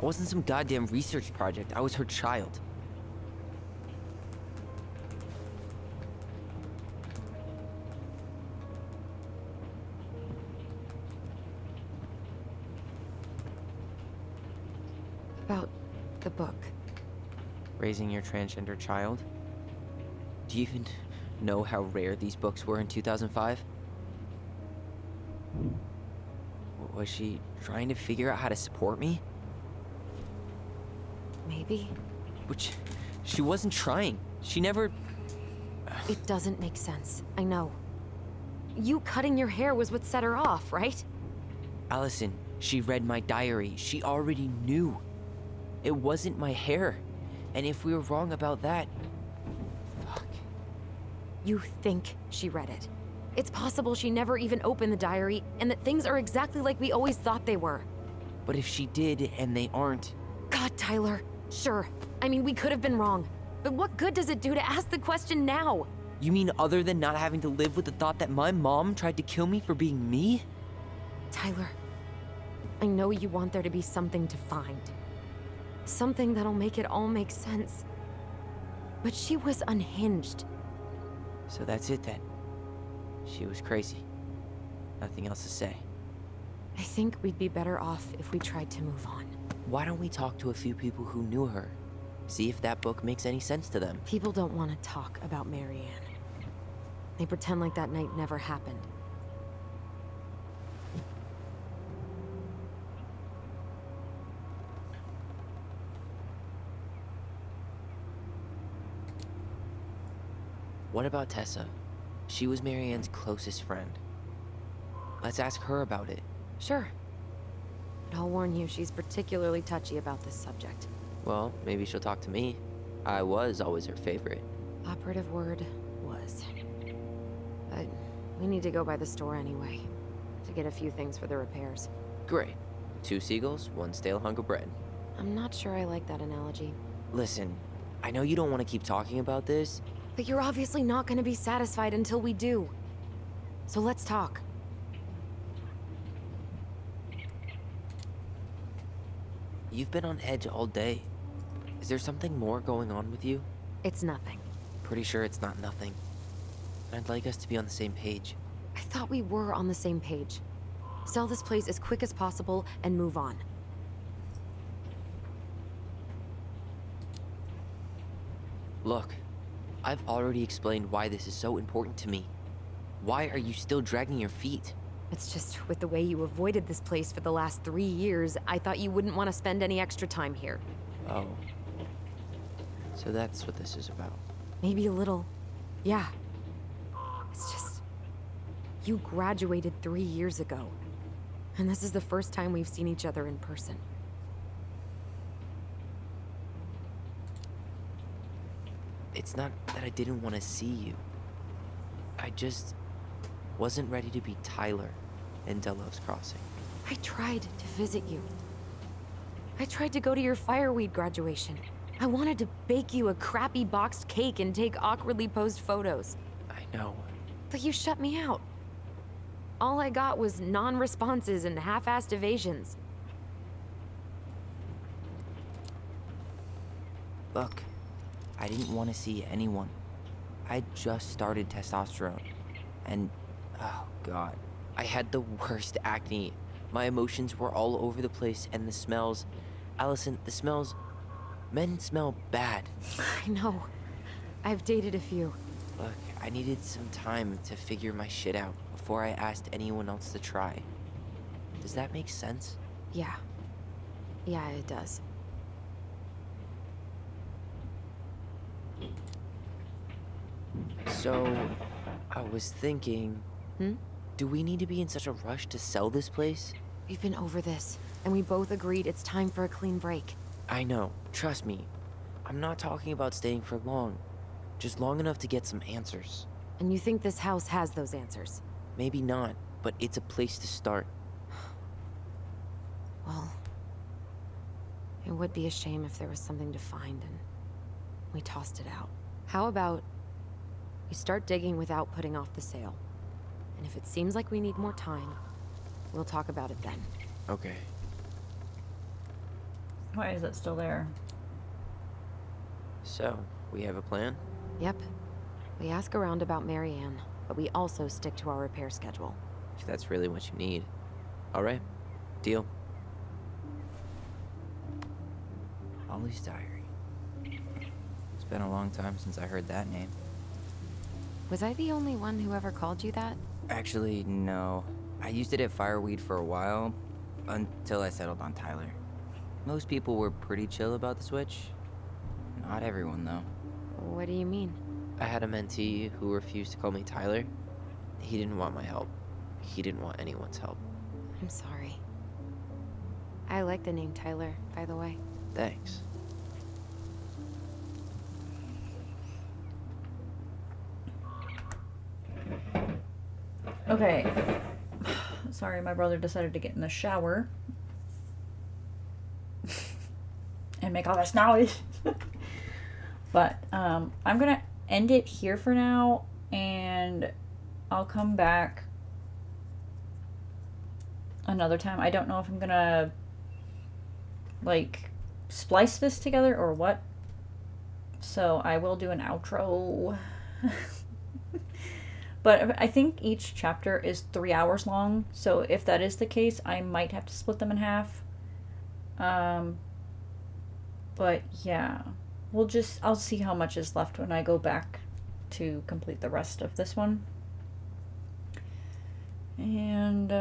[SPEAKER 5] I wasn't some goddamn research project. I was her child.
[SPEAKER 4] About the book.
[SPEAKER 5] Raising your transgender child? Do you even know how rare these books were in 2005? Was she trying to figure out how to support me?
[SPEAKER 4] Maybe.
[SPEAKER 5] Which, she wasn't trying. She never...
[SPEAKER 4] It doesn't make sense. I know. You cutting your hair was what set her off, right?
[SPEAKER 5] Allison, she read my diary. She already knew. It wasn't my hair. And if we were wrong about that... Fuck.
[SPEAKER 4] You think she read it. It's possible she never even opened the diary, and that things are exactly like we always thought they were.
[SPEAKER 5] But if she did, and they aren't...
[SPEAKER 4] God, Tyler. Sure. I mean, we could have been wrong. But what good does it do to ask the question now?
[SPEAKER 5] You mean other than not having to live with the thought that my mom tried to kill me for being me?
[SPEAKER 4] Tyler, I know you want there to be something to find. Something that'll make it all make sense. But she was unhinged.
[SPEAKER 5] So that's it then. She was crazy. Nothing else to say.
[SPEAKER 4] I think we'd be better off if we tried to move on.
[SPEAKER 5] Why don't we talk to a few people who knew her? See if that book makes any sense to them.
[SPEAKER 4] People don't want to talk about Marianne. They pretend like that night never happened.
[SPEAKER 5] What about Tessa? She was Marianne's closest friend. Let's ask her about it.
[SPEAKER 4] Sure. But I'll warn you, she's particularly touchy about this subject.
[SPEAKER 5] Well, maybe she'll talk to me. I was always her favorite.
[SPEAKER 4] Operative word was. But we need to go by the store anyway, to get a few things for the repairs.
[SPEAKER 5] Great. 2 seagulls, 1 stale hunk of bread.
[SPEAKER 4] I'm not sure I like that analogy.
[SPEAKER 5] Listen, I know you don't want to keep talking about this.
[SPEAKER 4] But you're obviously not going to be satisfied until we do. So let's talk.
[SPEAKER 5] You've been on edge all day. Is there something more going on with you?
[SPEAKER 4] It's nothing.
[SPEAKER 5] Pretty sure it's not nothing. I'd like us to be on the same page.
[SPEAKER 4] I thought we were on the same page. Sell this place as quick as possible and move on.
[SPEAKER 5] Look, I've already explained why this is so important to me. Why are you still dragging your feet?
[SPEAKER 4] It's just, with the way you avoided this place for the last 3 years, I thought you wouldn't want to spend any extra time here.
[SPEAKER 5] Oh. So that's what this is about.
[SPEAKER 4] Maybe a little. Yeah. It's just... You graduated 3 years ago. And this is the first time we've seen each other in person.
[SPEAKER 5] It's not that I didn't want to see you. I just wasn't ready to be Tyler in Delos Crossing.
[SPEAKER 4] I tried to visit you. I tried to go to your fireweed graduation. I wanted to bake you a crappy boxed cake and take awkwardly posed photos.
[SPEAKER 5] I know.
[SPEAKER 4] But you shut me out. All I got was non-responses and half-assed evasions.
[SPEAKER 5] Look, I didn't want to see anyone. I just started testosterone. And, oh god, I had the worst acne. My emotions were all over the place, and the smells... Allison, the smells... Men smell bad.
[SPEAKER 4] I know. I've dated a few.
[SPEAKER 10] Look, I needed some time to figure my shit out before I asked anyone else to try. Does that make sense?
[SPEAKER 4] Yeah. Yeah, it does.
[SPEAKER 10] So, I was thinking... Do we need to be in such a rush to sell this place?
[SPEAKER 4] We've been over this, and we both agreed it's time for a clean break.
[SPEAKER 10] I know. Trust me. I'm not talking about staying for long. Just long enough to get some answers.
[SPEAKER 4] And you think this house has those answers?
[SPEAKER 10] Maybe not, but it's a place to start.
[SPEAKER 4] Well, it would be a shame if there was something to find and we tossed it out. How about we start digging without putting off the sale? And if it seems like we need more time, we'll talk about it then.
[SPEAKER 10] Okay.
[SPEAKER 1] Why is it still there?
[SPEAKER 10] So, we have a plan?
[SPEAKER 4] Yep. We ask around about Marianne, but we also stick to our repair schedule.
[SPEAKER 10] If that's really what you need. Alright. Deal. Holly's Diary. It's been a long time since I heard that name.
[SPEAKER 4] Was I the only one who ever called you that?
[SPEAKER 5] Actually, no. I used it at Fireweed for a while, until I settled on Tyler. Most people were pretty chill about the switch. Not everyone, though.
[SPEAKER 4] What do you mean?
[SPEAKER 10] I had a mentee who refused to call me Tyler. He didn't want my help. He didn't want anyone's help.
[SPEAKER 4] I'm sorry. I like the name Tyler, by the way.
[SPEAKER 10] Thanks.
[SPEAKER 1] Okay. Sorry, my brother decided to get in the shower. And make all this noise. But, I'm gonna end it here for now. And I'll come back another time. I don't know if I'm gonna, like, splice this together or what. So I will do an outro. But I think each chapter is 3 hours long, so if that is the case, I might have to split them in half. But yeah, I'll see how much is left when I go back to complete the rest of this one. And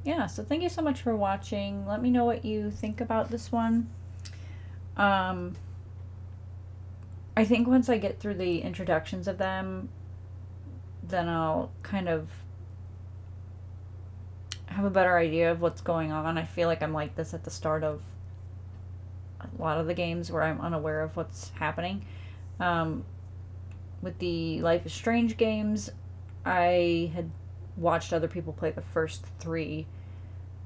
[SPEAKER 1] yeah, so thank you so much for watching. Let me know what you think about this one. I think once I get through the introductions of them, then I'll kind of have a better idea of what's going on. I feel like I'm like this at the start of a lot of the games where I'm unaware of what's happening. With the Life is Strange games, I had watched other people play the first 3,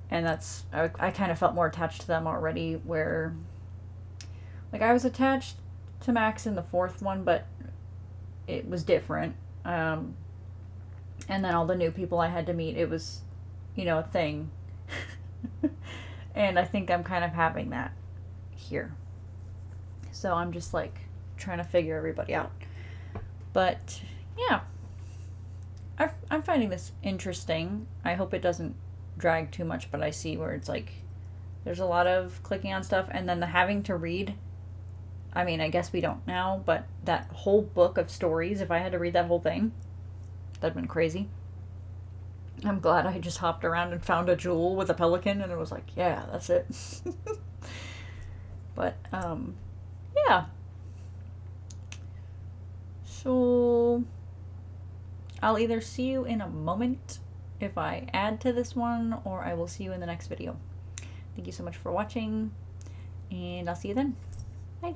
[SPEAKER 1] and I kind of felt more attached to them already, where, like, I was attached to Max in the 4th one, but it was different. And then all the new people I had to meet, it was, a thing. And I think I'm kind of having that here. So I'm just, like, trying to figure everybody out. But, yeah. I'm finding this interesting. I hope it doesn't drag too much, but I see where it's, like, there's a lot of clicking on stuff, and then the having to read. I mean, I guess we don't now, but that whole book of stories, if I had to read that whole thing, that'd been crazy. I'm glad I just hopped around and found a jewel with a pelican, and it was like, yeah, that's it. But, yeah. So, I'll either see you in a moment if I add to this one, or I will see you in the next video. Thank you so much for watching, and I'll see you then. Bye.